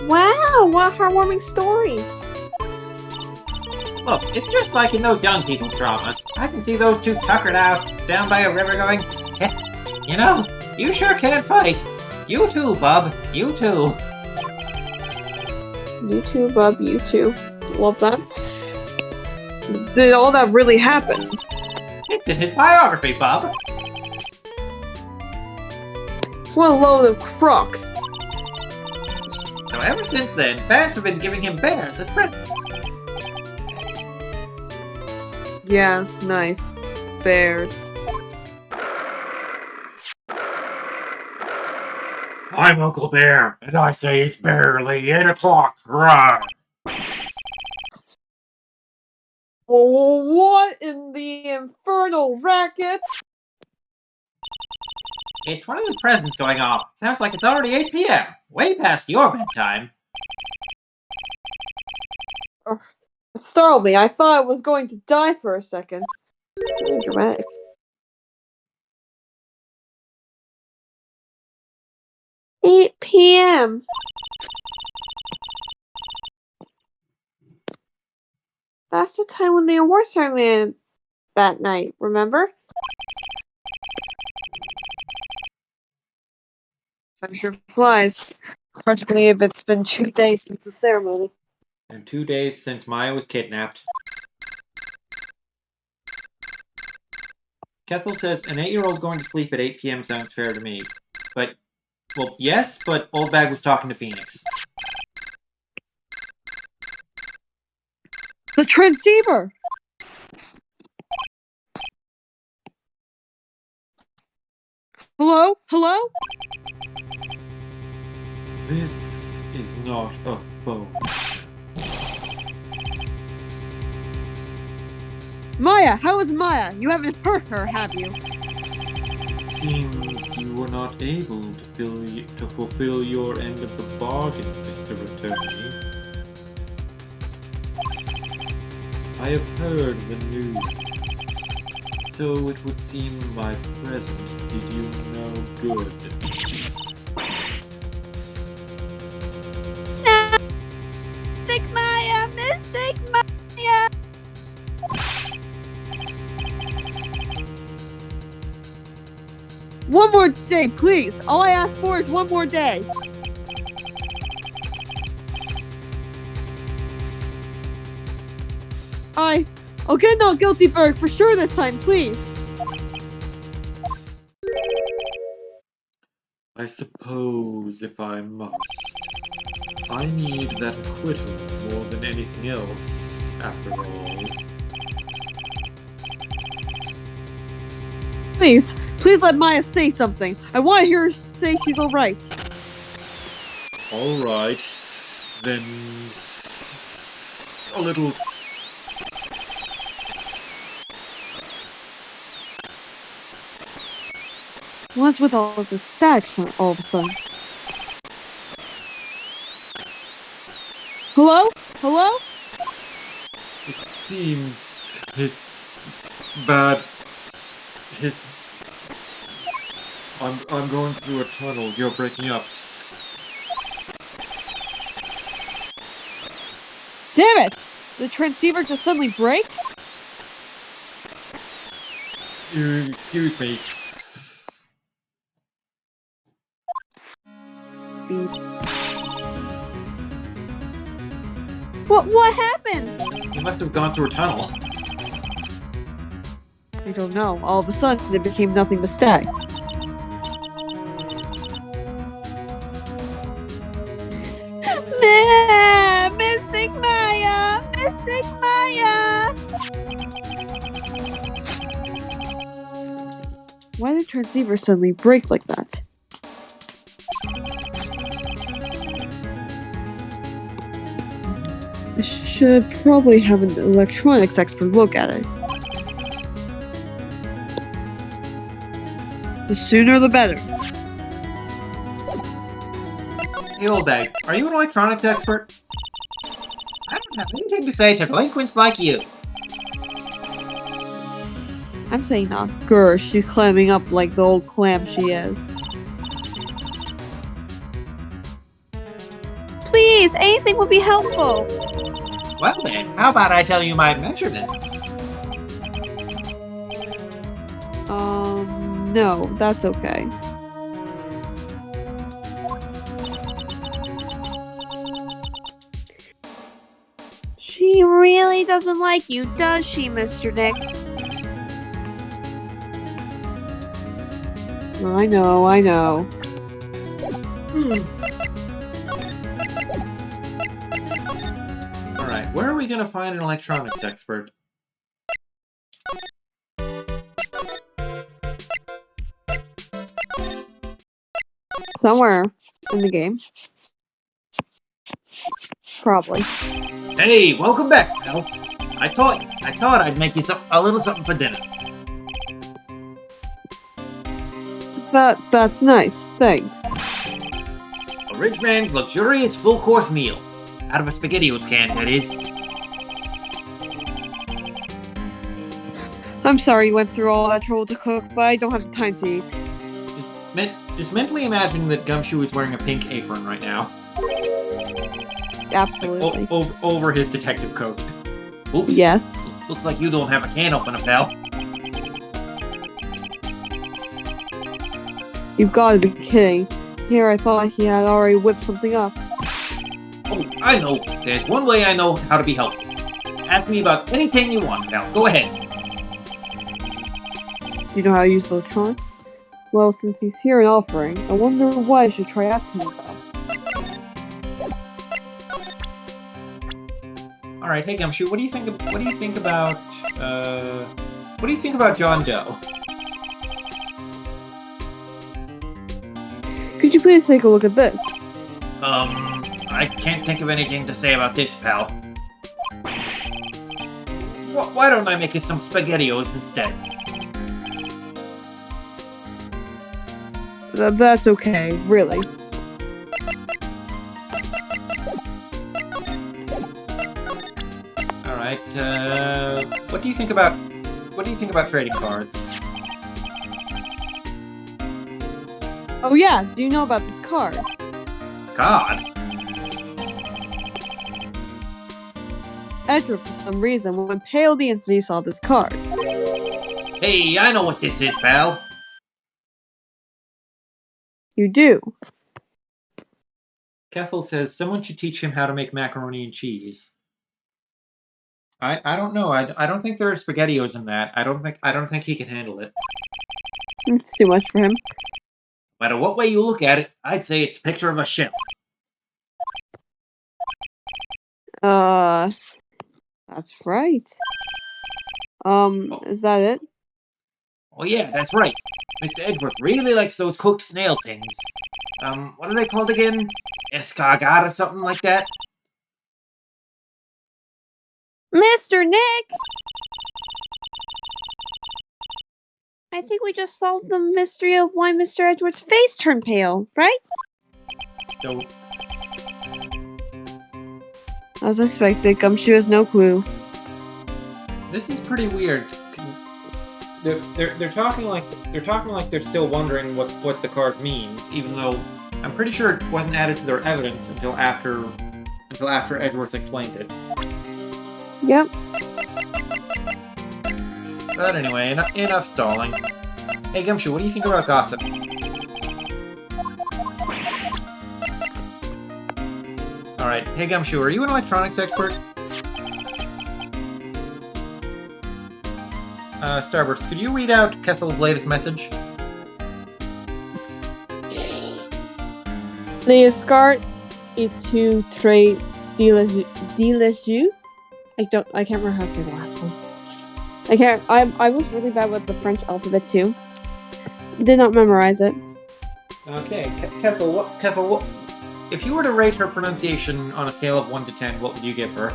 [SPEAKER 5] Wow, what a heartwarming story.
[SPEAKER 1] Look, it's just like in those young people's dramas. I can see those two tuckered out, down by a river going, you know, you sure can fight. You too, bub. You too.
[SPEAKER 5] You too, bub. You too. Love that. Did all that really happen?
[SPEAKER 1] It's in his biography, bub.
[SPEAKER 5] What a load of crock.
[SPEAKER 1] So ever since then, fans have been giving him bears as presents.
[SPEAKER 5] Yeah, nice. Bears.
[SPEAKER 1] I'm Uncle Bear, and I say it's barely 8 o'clock. Right.
[SPEAKER 5] What in the infernal racket?
[SPEAKER 1] It's one of the presents going off. Sounds like it's already 8 p.m. Way past your bedtime.
[SPEAKER 5] It startled me. I thought I was going to die for a second. Really dramatic.
[SPEAKER 4] $8 p.m.
[SPEAKER 5] That's the time when the award ceremony that night, remember? I'm sure flies. Hard to believe it's been 2 days since the ceremony.
[SPEAKER 1] And 2 days since Maya was kidnapped. Kethel says an 8-year-old going to sleep at 8 p.m. sounds fair to me. But, well, yes, but Old Bag was talking to Phoenix.
[SPEAKER 2] The transceiver! Hello? Hello?
[SPEAKER 1] This is not a phone.
[SPEAKER 2] Maya! How is Maya? You haven't hurt her, have you?
[SPEAKER 1] It seems you were not able to fulfill your end of the bargain, Mr. Attorney. I have heard the news, so it would seem my presence did you no good.
[SPEAKER 4] Mystic Maya! Mystic Maya!
[SPEAKER 2] One more day, please! All I ask for is one more day! I'll get no guilty verdict for sure this time, please!
[SPEAKER 1] I suppose if I must. I need that acquittal more than anything else, after all.
[SPEAKER 2] Please let Maya say something. I want to hear her say she's alright.
[SPEAKER 1] Alright, then a little
[SPEAKER 2] What's with all of this static all of a sudden? Hello? Hello?
[SPEAKER 1] It seems I'm going through a tunnel. You're breaking up.
[SPEAKER 2] Damn it! The transceiver just suddenly break?
[SPEAKER 1] Excuse me.
[SPEAKER 4] What happened?
[SPEAKER 1] You must have gone through a tunnel.
[SPEAKER 2] I don't know. All of a sudden, it became nothing but static.
[SPEAKER 4] Mystic Maya! Mystic Maya!
[SPEAKER 2] Why did the transceiver suddenly break like that? I should probably have an electronics expert look at it. The sooner the better.
[SPEAKER 1] Hey, Old Bag, are you an electronics expert? I don't have anything to say to delinquents like you.
[SPEAKER 2] I'm saying not. Grr, she's clamming up like the old clam she is.
[SPEAKER 4] Please, anything would be helpful.
[SPEAKER 1] Well then, how about I tell you my measurements?
[SPEAKER 2] No, that's okay.
[SPEAKER 4] She really doesn't like you, does she, Mr. Nick?
[SPEAKER 2] I know.
[SPEAKER 1] Alright, where are we gonna find an electronics expert?
[SPEAKER 2] Somewhere in the game. Probably.
[SPEAKER 1] Hey, welcome back, pal. I thought I'd make you a little something for dinner.
[SPEAKER 2] That's nice. Thanks.
[SPEAKER 1] A rich man's luxurious full-course meal. Out of a SpaghettiOs can, that is.
[SPEAKER 2] I'm sorry you went through all that trouble to cook, but I don't have the time to eat.
[SPEAKER 1] Just mentally imagine that Gumshoe is wearing a pink apron right now.
[SPEAKER 2] Absolutely.
[SPEAKER 1] Like, over his detective coat. Oops.
[SPEAKER 2] Yes.
[SPEAKER 1] Looks like you don't have a can opener, pal.
[SPEAKER 2] You've got to be kidding. here. I thought he had already whipped something up.
[SPEAKER 1] Oh, I know. There's one way I know how to be helpful. Ask me about anything you want, pal. Go ahead.
[SPEAKER 2] Do you know how to use the electronic? Well, since he's here and offering, I wonder what I should try asking him about.
[SPEAKER 1] All right, hey Gumshoe, what do you think about John Doe?
[SPEAKER 2] Could you please take a look at this?
[SPEAKER 1] I can't think of anything to say about this, pal. Why don't I make you some SpaghettiOs instead?
[SPEAKER 2] That's okay, really.
[SPEAKER 1] All right. What do you think about trading cards?
[SPEAKER 2] Oh yeah, do you know about this card?
[SPEAKER 1] God.
[SPEAKER 2] Edward, for some reason, when Pale the Entity saw this card.
[SPEAKER 1] Hey, I know what this is, pal.
[SPEAKER 2] You do?
[SPEAKER 1] Kethel says someone should teach him how to make macaroni and cheese. I don't know. I don't think there are SpaghettiOs in that. I don't think he can handle it.
[SPEAKER 2] It's too much for him.
[SPEAKER 1] No matter what way you look at it, I'd say it's a picture of a shell.
[SPEAKER 2] That's right. Is that it?
[SPEAKER 1] Oh yeah, that's right. Mr. Edgeworth really likes those cooked snail things. What are they called again? Escargot or something like that?
[SPEAKER 4] Mr. Nick! I think we just solved the mystery of why Mr. Edward's face turned pale, right?
[SPEAKER 1] So,
[SPEAKER 2] As expected, Gumshoe has no clue.
[SPEAKER 1] this is pretty weird. They're talking like they're still wondering what the card means, even though I'm pretty sure it wasn't added to their evidence until after Edgeworth explained it.
[SPEAKER 2] Yep.
[SPEAKER 1] But anyway, enough stalling. Hey Gumshoe, what do you think about gossip? Alright, hey Gumshoe, are you an electronics expert? Starburst, could you read out Kethel's latest message?
[SPEAKER 2] Les escarts et tu très délicieux. I can't remember how to say the last one. I was really bad with the French alphabet too. Did not memorize it.
[SPEAKER 1] Okay, Kethel, what, if you were to rate her pronunciation on a scale of 1 to 10, what would you give her?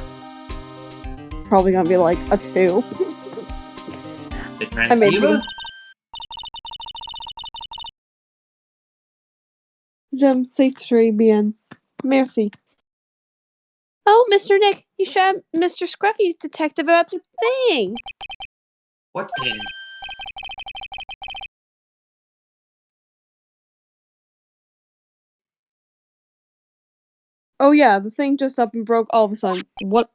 [SPEAKER 2] Probably gonna be like a 2.
[SPEAKER 1] The transceiver?
[SPEAKER 2] J'aime c'est très bien. Merci.
[SPEAKER 4] Oh, Mr. Nick, you should have Mr. Scruffy's detective about the thing.
[SPEAKER 1] What thing?
[SPEAKER 2] Oh yeah, the thing just up and broke all of a sudden. What?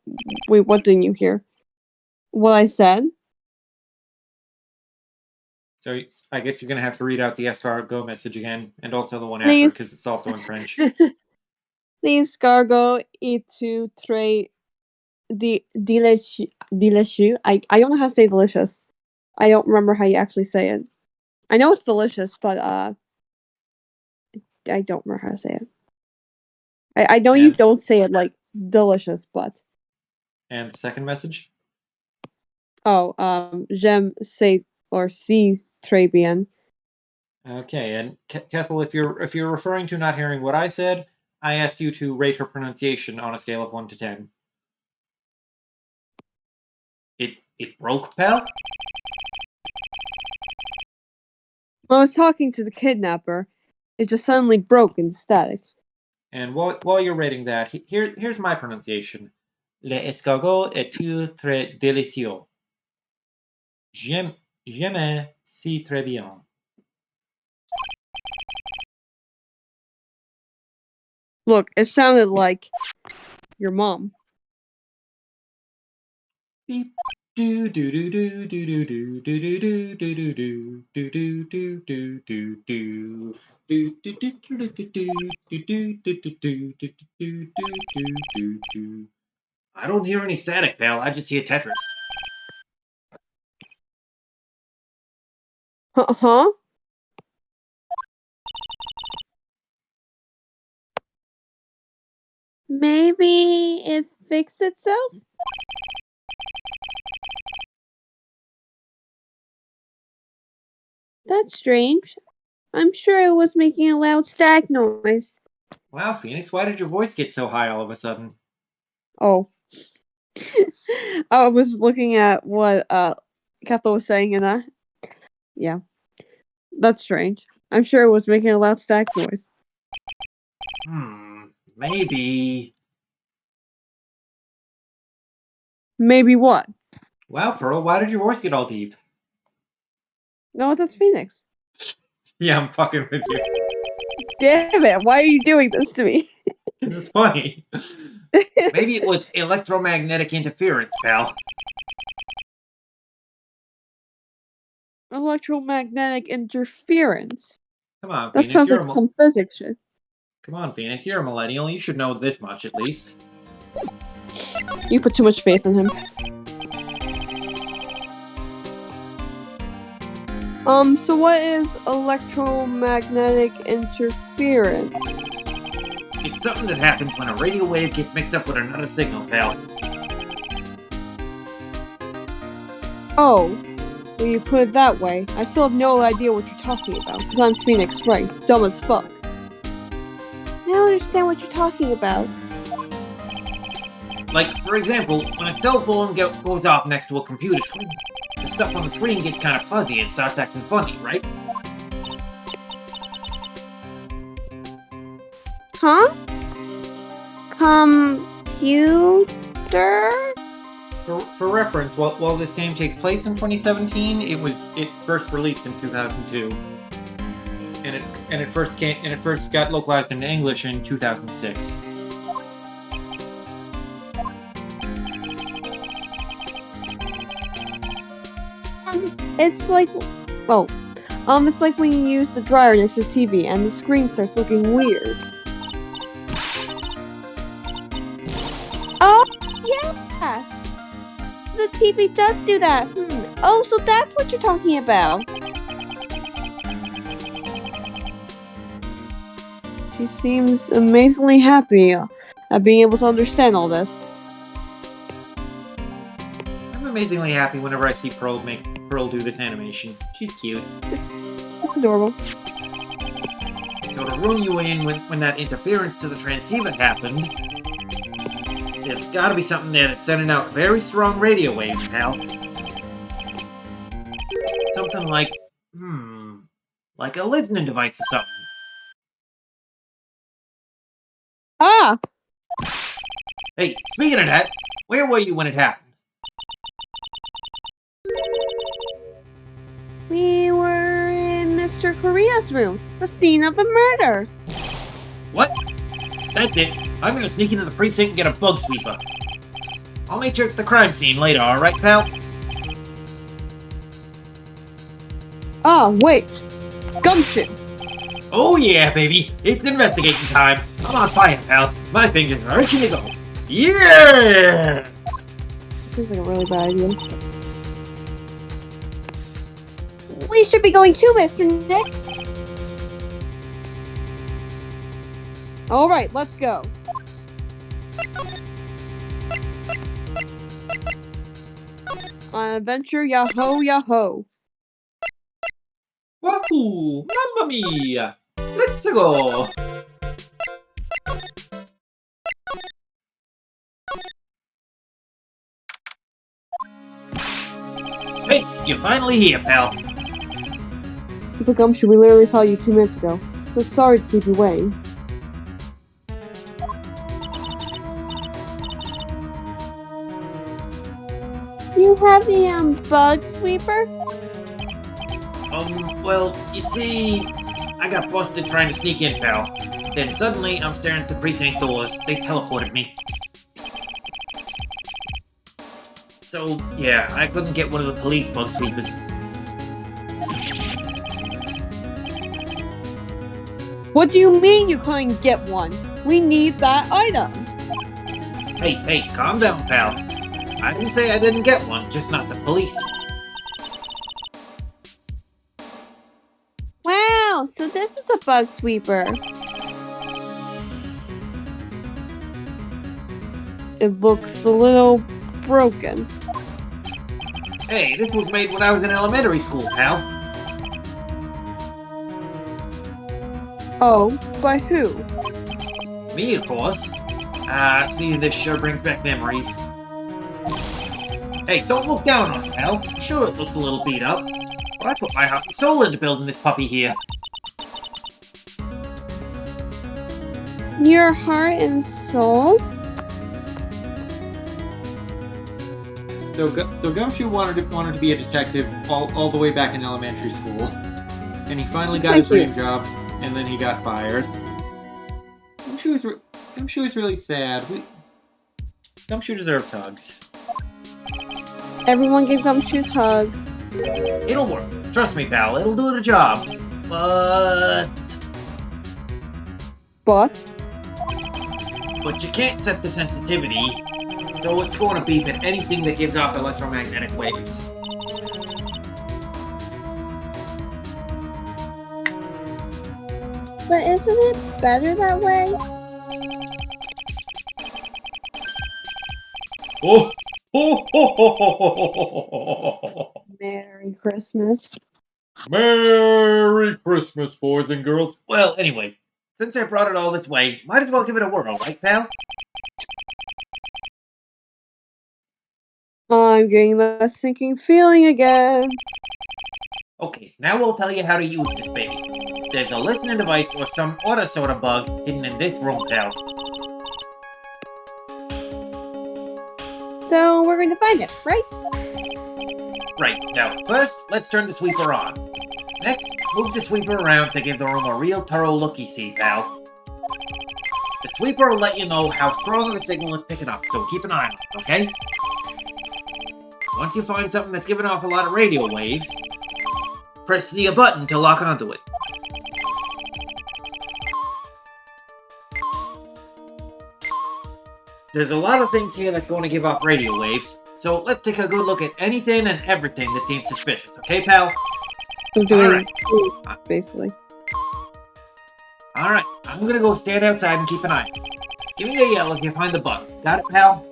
[SPEAKER 2] Wait, what didn't you hear? What I said?
[SPEAKER 1] So I guess you're gonna have to read out the escargot message again, and also the one after,
[SPEAKER 2] Please.
[SPEAKER 1] because it's also in French.
[SPEAKER 2] L'escargot est tu très délicieux. I don't know how to say delicious. I don't remember how you actually say it. I know it's delicious, but I don't remember how to say it. I know you
[SPEAKER 1] And-
[SPEAKER 2] don't say it like delicious, but
[SPEAKER 1] And the second message?
[SPEAKER 2] j'aime c'est or si très bien.
[SPEAKER 1] Okay, and Kethel, if you're referring to not hearing what I said, I asked you to rate her pronunciation on a scale of 1 to 10. It broke, pal?
[SPEAKER 2] When I was talking to the kidnapper, it just suddenly broke into static.
[SPEAKER 1] And while you're rating that, here's my pronunciation. L'escargot est très délicieux. J'aime si très bien.
[SPEAKER 2] Look, it sounded like your mom.
[SPEAKER 1] Beep. Do do do do do do do do do do do do do do do do do. Do do do do do do do do do do do. I don't hear any static, pal. I just hear Tetris.
[SPEAKER 5] Huh?
[SPEAKER 2] Maybe it fixed itself? That's strange. I'm sure it was making a loud static noise.
[SPEAKER 1] Wow, Phoenix, why did your voice get so high all of a sudden?
[SPEAKER 5] Oh. I was looking at what Kethel was saying and yeah. That's strange. I'm sure it was making a loud static noise.
[SPEAKER 1] Maybe.
[SPEAKER 5] Maybe what?
[SPEAKER 1] Wow, Pearl, why did your voice get all deep?
[SPEAKER 5] No, that's Phoenix.
[SPEAKER 1] Yeah, I'm fucking with you.
[SPEAKER 5] Damn it, why are you doing this to me?
[SPEAKER 1] It's funny. Maybe it was electromagnetic interference, pal.
[SPEAKER 5] Electromagnetic interference.
[SPEAKER 1] Come on,
[SPEAKER 5] That
[SPEAKER 1] Phoenix,
[SPEAKER 5] sounds like some physics shit.
[SPEAKER 1] Come on, Phoenix, you're a millennial. You should know this much, at least.
[SPEAKER 5] You put too much faith in him. So what is electromagnetic interference?
[SPEAKER 1] It's something that happens when a radio wave gets mixed up with another signal, pal.
[SPEAKER 5] Oh, when you put it that way, I still have no idea what you're talking about, because I'm Phoenix Wright, dumb as fuck. I don't understand what you're talking about.
[SPEAKER 1] Like, for example, when a cell phone goes off next to a computer screen, the stuff on the screen gets kind of fuzzy and starts acting funny, right?
[SPEAKER 2] Huh? Computer?
[SPEAKER 1] For reference, while this game takes place in 2017, it first released in 2002, and it first got localized into English in 2006.
[SPEAKER 2] It's like,
[SPEAKER 5] It's like when you use the dryer next to the TV and the screen starts looking weird.
[SPEAKER 2] oh, yes! The TV does do that. Oh, so that's what you're talking about.
[SPEAKER 5] She seems amazingly happy at being able to understand all this.
[SPEAKER 1] I'm amazingly happy whenever I see Pearl do this animation. She's cute.
[SPEAKER 5] It's adorable.
[SPEAKER 1] So to rule you in when that interference to the transceiver happened, there's gotta be something there that's sending out very strong radio waves, pal. Something like a listening device or something.
[SPEAKER 5] Ah!
[SPEAKER 1] Hey, speaking of that, where were you when it happened?
[SPEAKER 2] We were in Mr. Korea's room, the scene of the murder.
[SPEAKER 1] What? That's it. I'm gonna sneak into the precinct and get a bug sweeper. I'll meet you at the crime scene later, alright, pal?
[SPEAKER 5] Ah, wait! Gumption!
[SPEAKER 1] Oh yeah, baby. It's investigating time. I'm on fire, pal. My fingers are itching to go. Yeah!
[SPEAKER 5] Seems like a really bad idea.
[SPEAKER 2] We should be going too, Mr. Nick.
[SPEAKER 5] Alright, let's go. On adventure, yahoo, yahoo.
[SPEAKER 1] Wahoo! Mamma mia! Let's go! Hey, you're finally here, pal.
[SPEAKER 5] Super Gumption, we literally saw you 2 minutes ago. So sorry to keep you waiting.
[SPEAKER 2] You have the bug sweeper?
[SPEAKER 1] Well, you see, I got busted trying to sneak in, pal. Then suddenly, I'm staring at the precinct doors. They teleported me. So, yeah, I couldn't get one of the police bug sweepers.
[SPEAKER 2] What do you mean you couldn't get one? We need that item.
[SPEAKER 1] Hey, calm down, pal. I didn't say I didn't get one, just not the police's.
[SPEAKER 2] Wow, so this is a bug sweeper. It looks a little broken.
[SPEAKER 1] Hey, this was made when I was in elementary school, pal.
[SPEAKER 2] Oh, by who?
[SPEAKER 1] Me, of course. Seeing this sure brings back memories. Hey, don't look down on it, pal. Sure, it looks a little beat up, but I put my heart and soul into building this puppy here.
[SPEAKER 2] Your heart and soul?
[SPEAKER 6] So Gumshoe wanted to be a detective all the way back in elementary school, and he finally got his dream job, and then he got fired. Gumshoe is really sad. Gumshoe deserves hugs.
[SPEAKER 2] Everyone give Gumshoes hugs.
[SPEAKER 1] It'll work. Trust me, pal. It'll do the job. But you can't set the sensitivity, so it's going to beep at anything that gives off electromagnetic waves.
[SPEAKER 4] But isn't it better that way?
[SPEAKER 6] Oh! Ho, ho, ho, ho, ho, ho, ho.
[SPEAKER 2] Merry Christmas.
[SPEAKER 6] Merry Christmas, boys and girls.
[SPEAKER 1] Well, anyway, since I brought it all this way, might as well give it a whirl, right, pal?
[SPEAKER 2] I'm getting that sinking feeling again.
[SPEAKER 1] Okay, now we'll tell you how to use this baby. There's a listening device or some auto soda bug hidden in this room, pal.
[SPEAKER 2] So we're going to find it, right?
[SPEAKER 1] Right, now first, let's turn the sweeper on. Next, move the sweeper around to give the room a real thorough look, you see, pal. The sweeper will let you know how strong of a signal it's picking up, so keep an eye on it, okay? Once you find something that's giving off a lot of radio waves, press the button to lock onto it. There's a lot of things here that's going to give off radio waves, so let's take a good look at anything and everything that seems suspicious, okay, pal?
[SPEAKER 2] I'm doing
[SPEAKER 1] Alright.
[SPEAKER 2] basically.
[SPEAKER 1] Alright, I'm gonna go stand outside and keep an eye. Give me a yell if you find the bug. Got it, pal?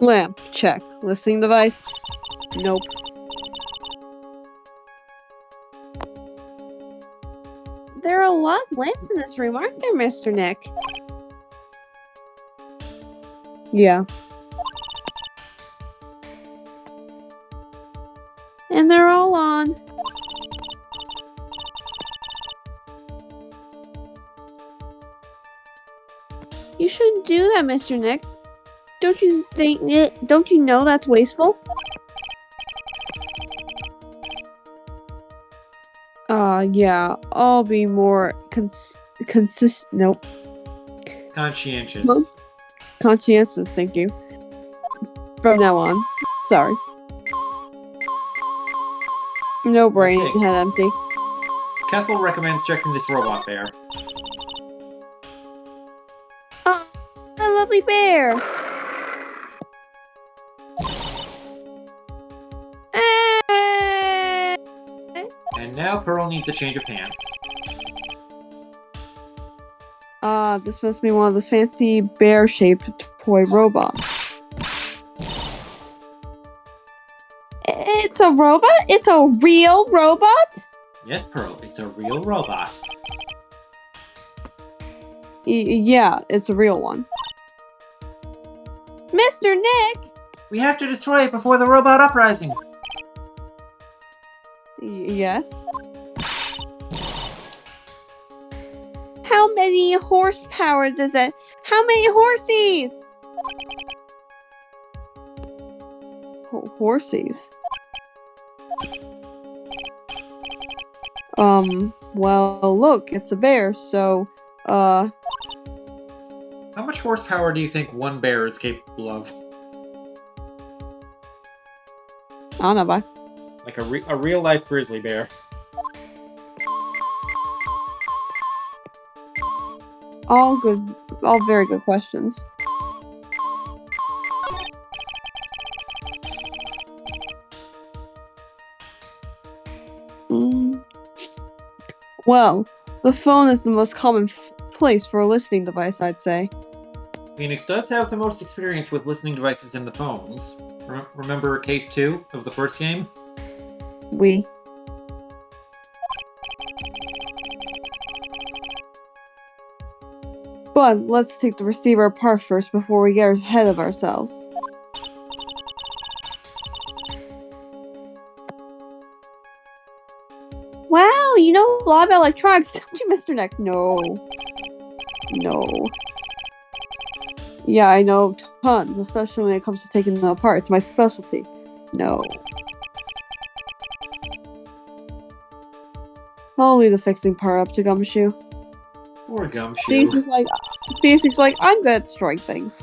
[SPEAKER 2] Lamp, check. Listening device? Nope. There are a lot of lamps in this room, aren't there, Mr. Nick? Yeah. And they're all on. You shouldn't do that, Mr. Nick. Don't you know that's wasteful? Yeah, I'll be more nope.
[SPEAKER 6] Conscientious.
[SPEAKER 2] Huh? Conscientious, thank you. From now on. Sorry. No brain,
[SPEAKER 6] Okay.
[SPEAKER 2] head empty.
[SPEAKER 6] Kethel recommends checking this robot bear.
[SPEAKER 2] Oh, a lovely bear!
[SPEAKER 6] And now Pearl needs a change of pants.
[SPEAKER 2] This must be one of those fancy bear-shaped toy robots. It's a robot? It's a real robot?
[SPEAKER 6] Yes, Pearl, it's a real robot.
[SPEAKER 2] Yeah, it's a real one. Mr. Nick!
[SPEAKER 1] We have to destroy it before the robot uprising.
[SPEAKER 2] Yes? How many horsepowers is it? How many horsies? Horsies?
[SPEAKER 5] Well, look, it's a bear, so,
[SPEAKER 1] How much horsepower do you think one bear is capable of?
[SPEAKER 5] I don't know, bye.
[SPEAKER 1] Like a real life grizzly bear.
[SPEAKER 5] All very good questions. Well, the phone is the most common place for a listening device, I'd say.
[SPEAKER 1] Phoenix does have the most experience with listening devices in the phones. Remember case 2 of the first game?
[SPEAKER 5] We. But let's take the receiver apart first before we get ahead of ourselves.
[SPEAKER 4] Wow, you know a lot about electronics,
[SPEAKER 5] Don't you, Mr. Neck? No. No. Yeah, I know tons, especially when it comes to taking them apart. It's my specialty. No. I'll leave the fixing part up to Gumshoe.
[SPEAKER 1] Or Gumshoe.
[SPEAKER 5] Phoenix's like, I'm good at destroying things.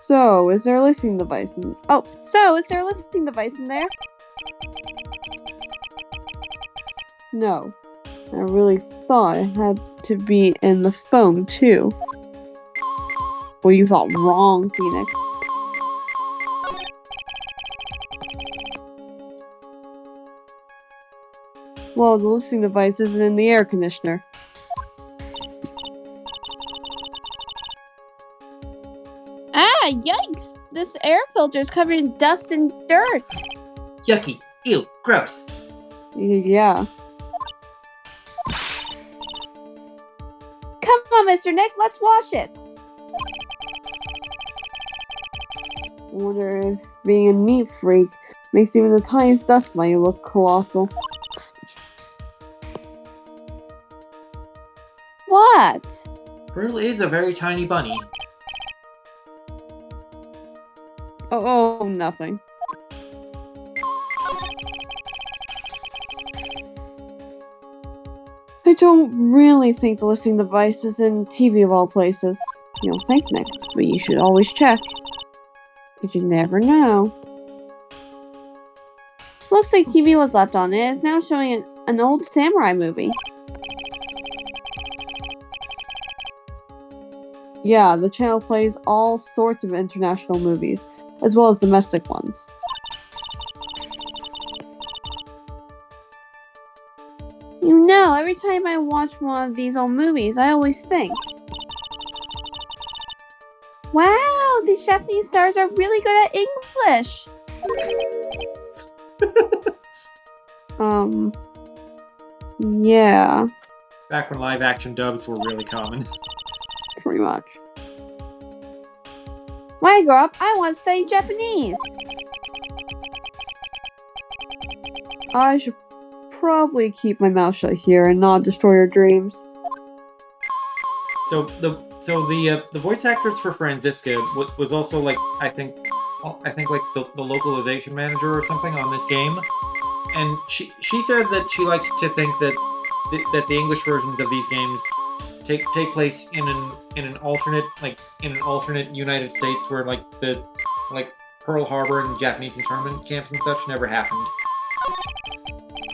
[SPEAKER 5] So, is there a listening device in... Oh, so, is there a listening device in there? No. I really thought it had to be in the phone, too. Well, you thought wrong, Phoenix. Well, the listening device isn't in the air conditioner.
[SPEAKER 4] Ah, yikes! This air filter is covered in dust and dirt.
[SPEAKER 1] Yucky. Ew. Gross.
[SPEAKER 5] Yeah.
[SPEAKER 4] Come on, Mr. Nick, let's wash it.
[SPEAKER 5] I wonder if being a neat freak makes even the tiniest dust mite look colossal.
[SPEAKER 4] What?
[SPEAKER 1] Pearl is a very tiny bunny.
[SPEAKER 5] Oh, nothing. I don't really think the listening device is in TV of all places. You don't think, Nick, but you should always check. Because you never know.
[SPEAKER 4] Looks like TV was left on. It is now showing an old samurai movie.
[SPEAKER 5] Yeah, the channel plays all sorts of international movies, as well as domestic ones.
[SPEAKER 4] You know, every time I watch one of these old movies, I always think, wow, these Japanese stars are really good at English.
[SPEAKER 5] Yeah,
[SPEAKER 1] Back when live action dubs were really common.
[SPEAKER 5] pretty much.
[SPEAKER 4] When I grow up, I want to study Japanese.
[SPEAKER 5] I should probably keep my mouth shut here and not destroy your dreams.
[SPEAKER 1] So the voice actress for Franziska was also like I think like the localization manager or something on this game, and she said that she liked to think that the English versions of these games take place in an alternate United States where like Pearl Harbor and Japanese internment camps and such never happened.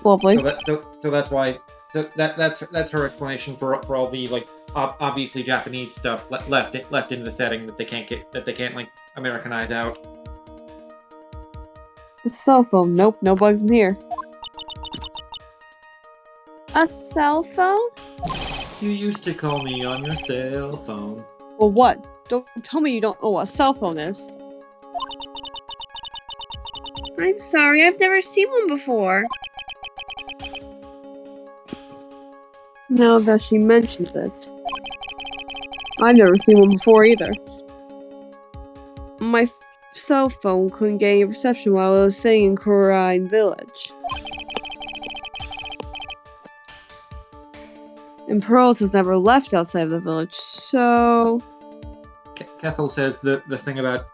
[SPEAKER 5] Lovely.
[SPEAKER 1] So that's why. So that's her explanation for all the like obviously Japanese stuff left in the setting that they can't like Americanize out.
[SPEAKER 5] A cell phone. Nope, no bugs in here.
[SPEAKER 4] A cell phone?
[SPEAKER 1] You used to call me on your cell phone.
[SPEAKER 5] Well, what? Don't tell me you don't know what a cell phone is.
[SPEAKER 4] I'm sorry, I've never seen one before.
[SPEAKER 5] Now that she mentions it. I've never seen one before either. My cell phone couldn't get any reception while I was staying in Kurine Village. And Pearls has never left outside of the village, so...
[SPEAKER 1] Kethel says the thing about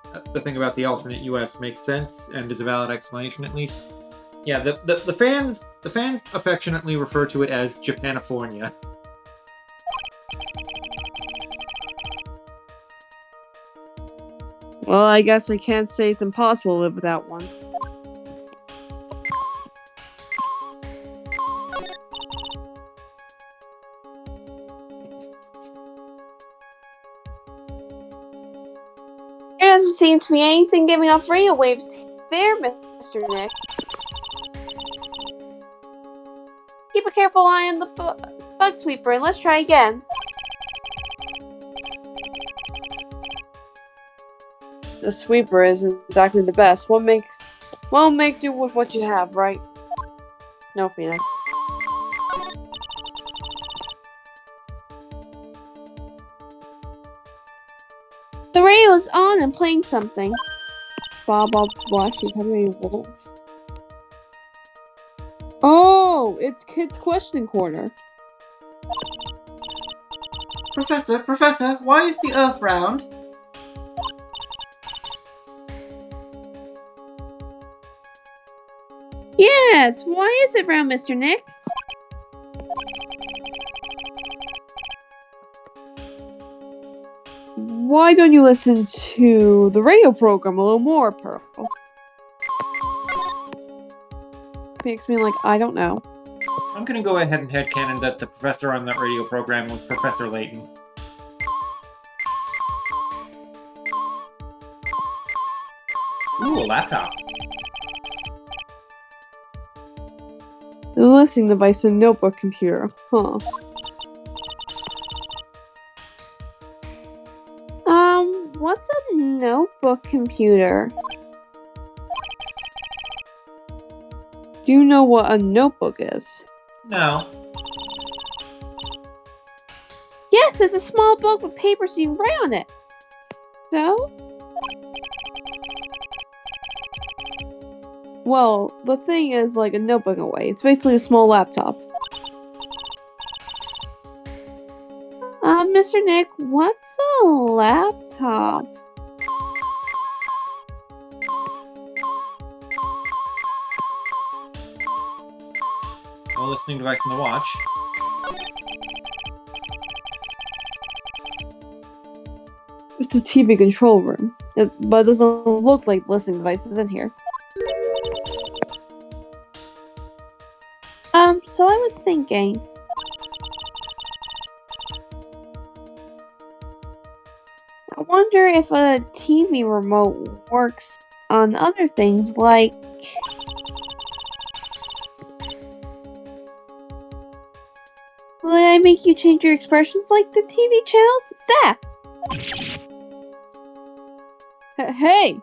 [SPEAKER 1] the alternate U.S. makes sense and is a valid explanation at least.
[SPEAKER 6] Yeah, the fans affectionately refer to it as Japanifornia.
[SPEAKER 2] Well, I guess I can't say it's impossible to live without one.
[SPEAKER 4] There doesn't seem to be anything giving off radio waves there, Mr. Nick. Keep a careful eye on the bug sweeper and let's try again.
[SPEAKER 5] The sweeper isn't exactly the best. Make do with what you have, right? No, Phoenix.
[SPEAKER 4] The radio's on and playing something.
[SPEAKER 2] Bob watching Henry Wolf. Oh, it's Kids Question Corner.
[SPEAKER 6] Professor, why is the Earth round?
[SPEAKER 4] Yes, why is it round, Mr. Nick?
[SPEAKER 2] Why don't you listen to the radio program a little more, Pearl? Makes me like, I don't know.
[SPEAKER 6] I'm gonna go ahead and headcanon that the professor on that radio program was Professor Layton. Ooh, a laptop.
[SPEAKER 2] The listening device and notebook computer. Huh.
[SPEAKER 4] What's a notebook computer?
[SPEAKER 2] Do you know what a notebook is?
[SPEAKER 6] No.
[SPEAKER 4] Yes, it's a small book with paper so you can write on it. So?
[SPEAKER 2] Well, the thing is like a notebook in a way. It's basically a small laptop.
[SPEAKER 4] Mr. Nick, what's a laptop?
[SPEAKER 6] No listening device in the watch.
[SPEAKER 2] It's a TV control room. But it doesn't look like listening devices in here.
[SPEAKER 4] So I was thinking. I wonder if a TV remote works on other things like... Will I make you change your expressions like the TV channels? Zap!
[SPEAKER 2] Hey!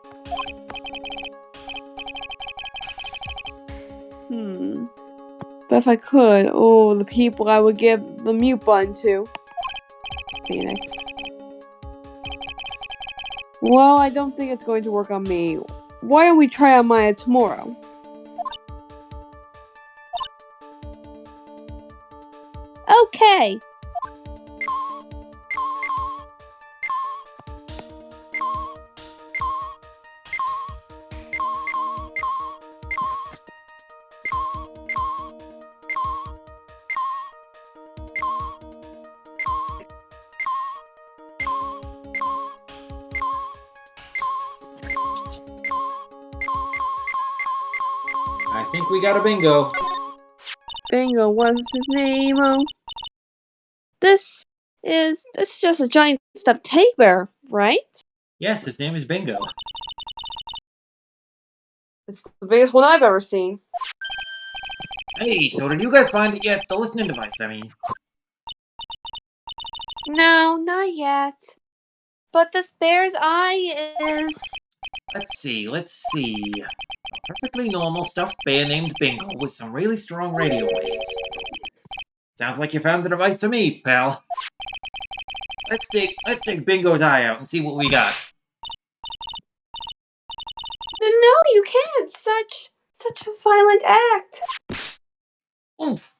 [SPEAKER 2] But if I could, the people I would give the mute button to. Phoenix. Well, I don't think it's going to work on me. Why don't we try on Maya tomorrow?
[SPEAKER 4] Okay.
[SPEAKER 6] I think we got a bingo.
[SPEAKER 2] Bingo, what's his name? Oh.
[SPEAKER 4] This is just a giant stuffed teddy bear, right?
[SPEAKER 6] Yes, his name is Bingo.
[SPEAKER 5] It's the biggest one I've ever seen.
[SPEAKER 6] Hey, so did you guys find it yet? The listening device, I mean.
[SPEAKER 4] No, not yet. But this bear's eye is...
[SPEAKER 6] Let's see. A perfectly normal stuffed bear named Bingo with some really strong radio waves. Sounds like you found the device to me, pal. Let's take Bingo's eye out and see what we got.
[SPEAKER 4] No, you can't. Such a violent act.
[SPEAKER 6] Oomph!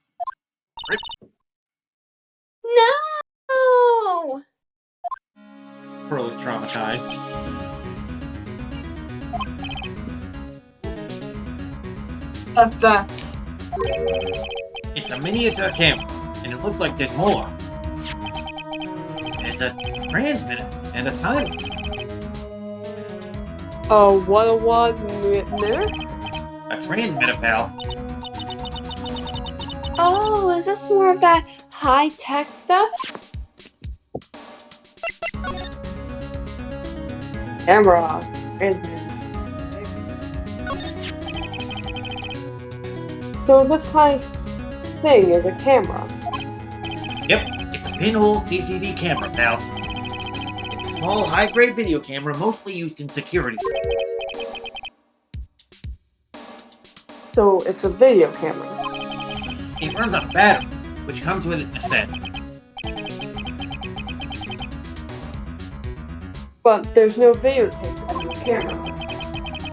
[SPEAKER 4] No!
[SPEAKER 6] Pearl is traumatized.
[SPEAKER 5] That's...
[SPEAKER 6] It's a miniature camera, and it looks like there's more. There's a transmitter and a timer.
[SPEAKER 5] A 101 minute?
[SPEAKER 6] A transmitter, pal.
[SPEAKER 4] Oh, is this more of that high-tech stuff?
[SPEAKER 5] Camera. So this high thing is a camera.
[SPEAKER 6] Yep, it's a pinhole CCD camera, pal. It's a small, high-grade video camera mostly used in security systems.
[SPEAKER 5] So it's a video camera.
[SPEAKER 6] It runs on battery, which comes with it in a set.
[SPEAKER 5] But there's no videotape on this camera.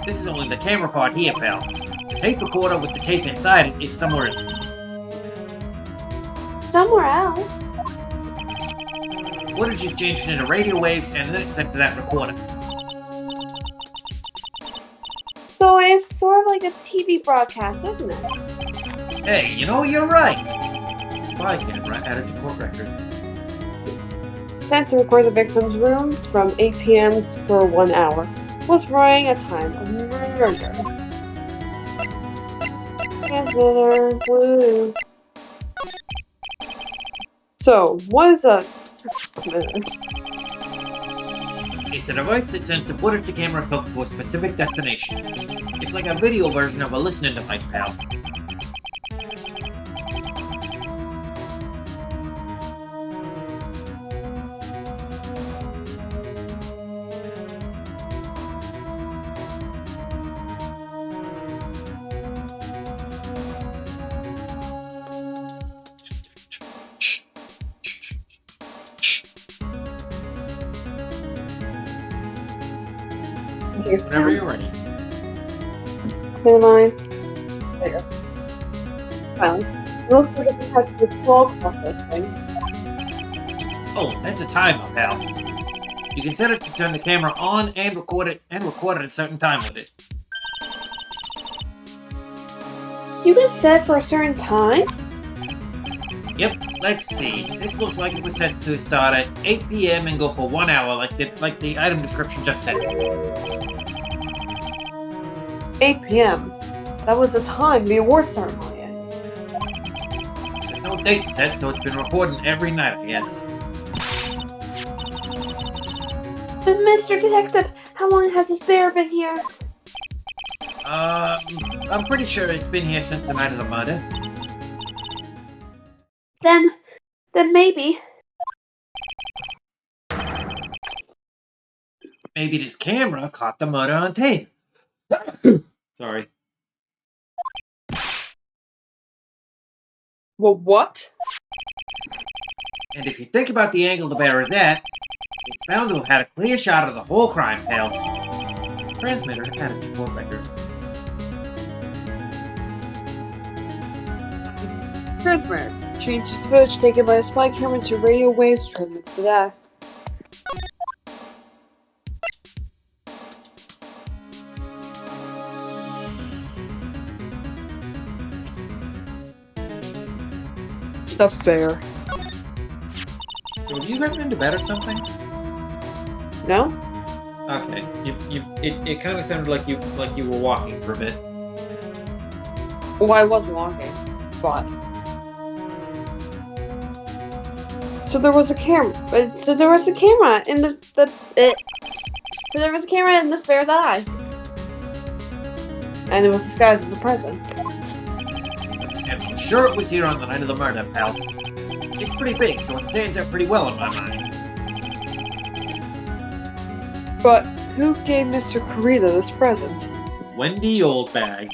[SPEAKER 6] This is only the camera part here, pal. The tape recorder with the tape inside it is somewhere else.
[SPEAKER 4] Somewhere else?
[SPEAKER 6] Footage is changed into radio waves and then it's sent to that recorder.
[SPEAKER 4] So it's sort of like a TV broadcast, isn't it?
[SPEAKER 6] Hey, you know, you're right! Spy camera added to court record.
[SPEAKER 5] Sent to record the victim's room from 8 p.m. for 1 hour. Was running a time of murder. Transmitter, blue. So, what is a transmitter?
[SPEAKER 6] It's a device that sends the footage the camera took to a specific destination. It's like a video version of a listening device, pal. Whenever you're ready.
[SPEAKER 5] Minimize. There. Well, it looks like it's attached to a small process thing.
[SPEAKER 6] Oh, that's a timer, pal. You can set it to turn the camera on and record it at a certain time with it.
[SPEAKER 4] You can set it for a certain time?
[SPEAKER 6] Yep, let's see. This looks like it was set to start at 8 p.m. and go for 1 hour, like the item description just said.
[SPEAKER 5] 8 p.m. That was the time the award ceremony ended.
[SPEAKER 6] There's no date set, so it's been recording every night, I guess.
[SPEAKER 4] Mr. Detective, how long has this bear been here?
[SPEAKER 6] I'm pretty sure it's been here since the night of the murder.
[SPEAKER 4] Then maybe.
[SPEAKER 6] Maybe this camera caught the murder on tape. Sorry.
[SPEAKER 5] Well, what?
[SPEAKER 6] And if you think about the angle the bear is at, it's bound to have had a clear shot of the whole crime, pal. Transmitter added to court record.
[SPEAKER 5] Transmitter. Changes the footage taken by a spy camera to radio waves transmits to that. Stuffed bear.
[SPEAKER 6] So have you gotten into bed or something?
[SPEAKER 5] No?
[SPEAKER 6] Okay. It kind of sounded like you were walking for a bit.
[SPEAKER 5] Well, I was walking, but... So there was a camera. So there was a camera in So there was a camera in this bear's eye. And it was disguised as a present.
[SPEAKER 6] And I'm sure it was here on the night of the murder, pal. It's pretty big, so it stands out pretty well in my mind.
[SPEAKER 5] But who gave Mr. Kurita this present?
[SPEAKER 6] Wendy Oldbag.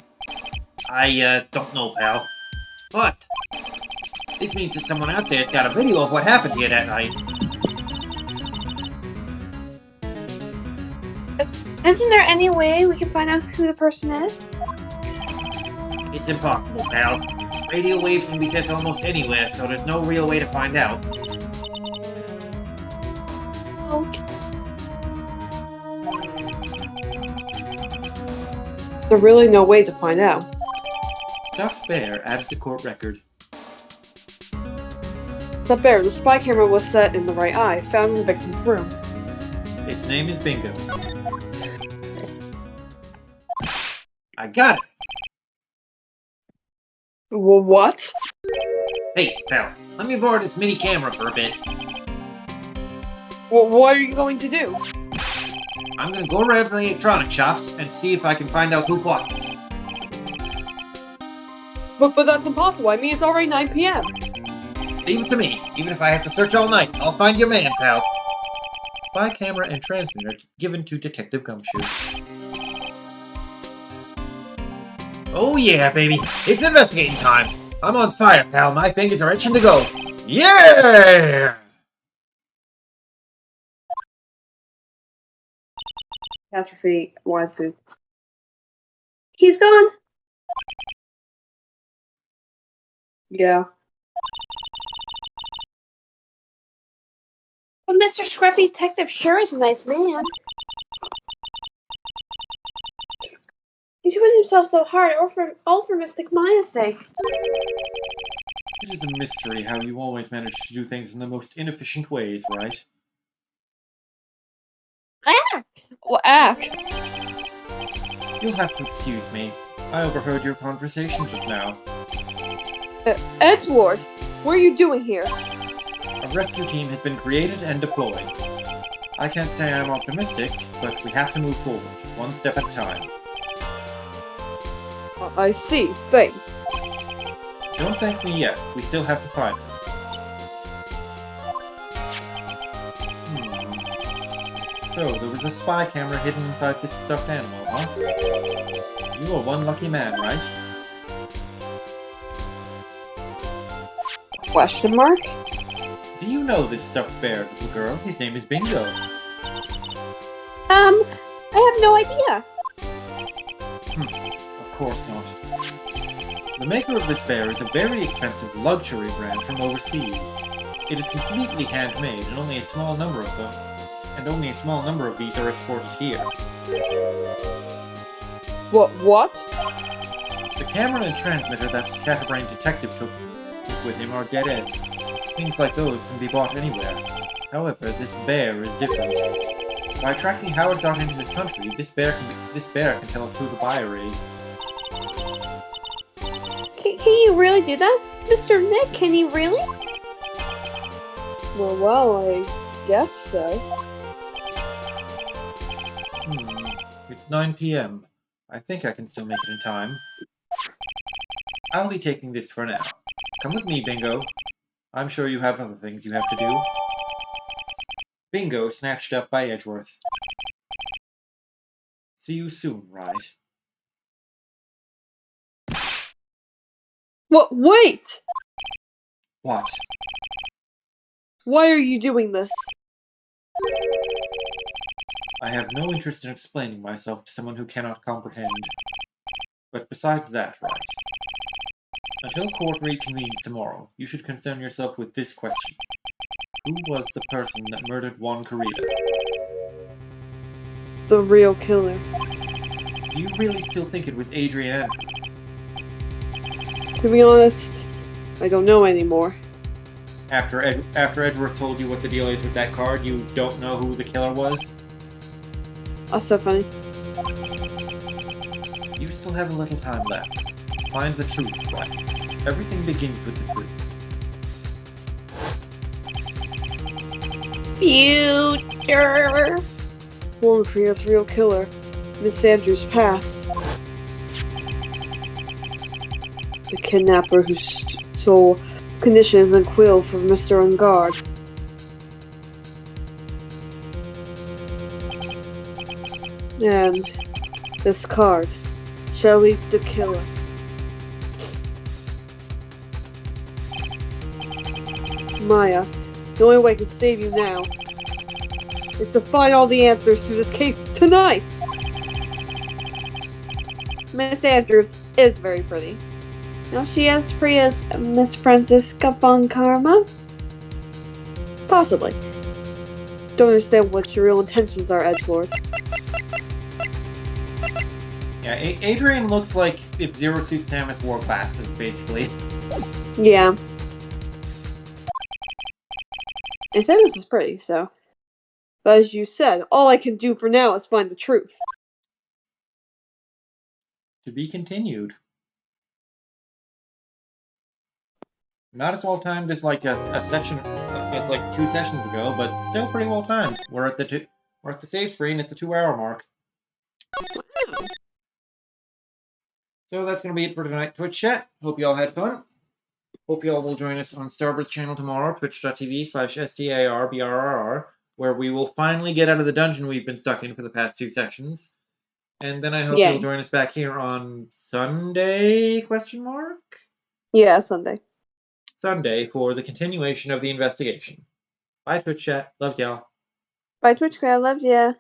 [SPEAKER 6] I don't know, pal. But this means that someone out there's got a video of what happened here that night.
[SPEAKER 4] Isn't there any way we can find out who the person is?
[SPEAKER 6] It's impossible, pal. Radio waves can be sent almost anywhere, so there's no real way to find out.
[SPEAKER 4] Okay.
[SPEAKER 5] There's really no way to find out.
[SPEAKER 1] Stuffed bear added to court record.
[SPEAKER 5] Stuffed bear, the spy camera was set in the right eye, found in the victim's room.
[SPEAKER 1] Its name is Bingo. I got it!
[SPEAKER 5] What?
[SPEAKER 1] Hey, pal, let me borrow this mini camera for a bit.
[SPEAKER 5] What are you going to do?
[SPEAKER 1] I'm gonna go around to the electronic shops and see if I can find out who bought this.
[SPEAKER 5] But that's impossible. I mean, it's already 9 p.m.
[SPEAKER 1] Leave it to me. Even if I have to search all night, I'll find your man, pal. Spy camera and transmitter given to Detective Gumshoe. Oh yeah, baby. It's investigating time. I'm on fire, pal. My fingers are itching to go. Yeah!
[SPEAKER 5] Catastrophe, wild food. He's gone. Yeah.
[SPEAKER 2] But Mr. Scruffy Detective sure is a nice man. He's doing himself so hard, all for Mystic Maya's sake.
[SPEAKER 1] It is a mystery how you always manage to do things in the most inefficient ways, right?
[SPEAKER 5] Ack.
[SPEAKER 1] You'll have to excuse me. I overheard your conversation just now.
[SPEAKER 5] Edgelord, what are you doing here?
[SPEAKER 1] A rescue team has been created and deployed. I can't say I'm optimistic, but we have to move forward, one step at a time.
[SPEAKER 5] I see. Thanks.
[SPEAKER 1] Don't thank me yet. We still have to find her. So, there was a spy camera hidden inside this stuffed animal, huh? You are one lucky man, right?
[SPEAKER 5] Question mark?
[SPEAKER 1] Do you know this stuffed bear, little girl? His name is Bingo.
[SPEAKER 2] I have no idea.
[SPEAKER 1] Of course not. The maker of this bear is a very expensive luxury brand from overseas. It is completely handmade, and only a small number of them. And only a small number of these are exported here.
[SPEAKER 5] What?
[SPEAKER 1] The camera and transmitter that Scatterbrain Detective took with him are dead ends. Things like those can be bought anywhere. However, this bear is different. By tracking how it got into this country, this bear can tell us who the buyer is.
[SPEAKER 2] Can you really do that? Mr. Nick, can you really?
[SPEAKER 5] Well, I guess so.
[SPEAKER 1] It's 9 p.m. I think I can still make it in time. I'll be taking this for now. Come with me, Bingo. I'm sure you have other things you have to do. Bingo snatched up by Edgeworth. See you soon, right?
[SPEAKER 5] What? Wait!
[SPEAKER 1] What?
[SPEAKER 5] Why are you doing this?
[SPEAKER 1] I have no interest in explaining myself to someone who cannot comprehend. But besides that, right? Until court reconvenes tomorrow, you should concern yourself with this question. Who was the person that murdered Juan Corrida?
[SPEAKER 5] The real killer.
[SPEAKER 1] Do you really still think it was Adrian Andrews?
[SPEAKER 5] To be honest, I don't know anymore.
[SPEAKER 1] After Edgeworth told you what the deal is with that card, you don't know who the killer was?
[SPEAKER 5] That's so funny.
[SPEAKER 1] You still have a little time left. Find the truth, right? Everything begins with the truth.
[SPEAKER 2] Future.
[SPEAKER 5] Juan Corrida's real killer. Miss Andrews passed. The kidnapper who stole conditions and quill from Mr. Ungard. And this card, Shelly the Killer. Maya, the only way I can save you now is to find all the answers to this case tonight!
[SPEAKER 2] Miss Andrews is very pretty. Now she as pretty as Miss Francisca von Karma?
[SPEAKER 5] Possibly. Don't understand what your real intentions are, Edgelord.
[SPEAKER 1] Yeah, Adrian looks like if Zero Suit Samus wore glasses, basically.
[SPEAKER 2] Yeah. And Samus is pretty, so. But as you said, all I can do for now is find the truth.
[SPEAKER 1] To be continued. Not as well timed as like a section, as like 2 sessions ago, but still pretty well timed. We're at the save screen at the 2-hour mark. So that's gonna be it for tonight, Twitch chat. Hope you all had fun. Hope you all will join us on Starburst channel tomorrow, twitch.tv/STARBRRR, where we will finally get out of the dungeon we've been stuck in for the past 2 sections. And then I hope you'll
[SPEAKER 2] Yay.
[SPEAKER 1] join us back here on Sunday, question mark?
[SPEAKER 2] Yeah, Sunday.
[SPEAKER 1] Sunday for the continuation of the investigation. Bye, Twitch chat. Loves y'all.
[SPEAKER 2] Bye, Twitch Crowd. Loved ya.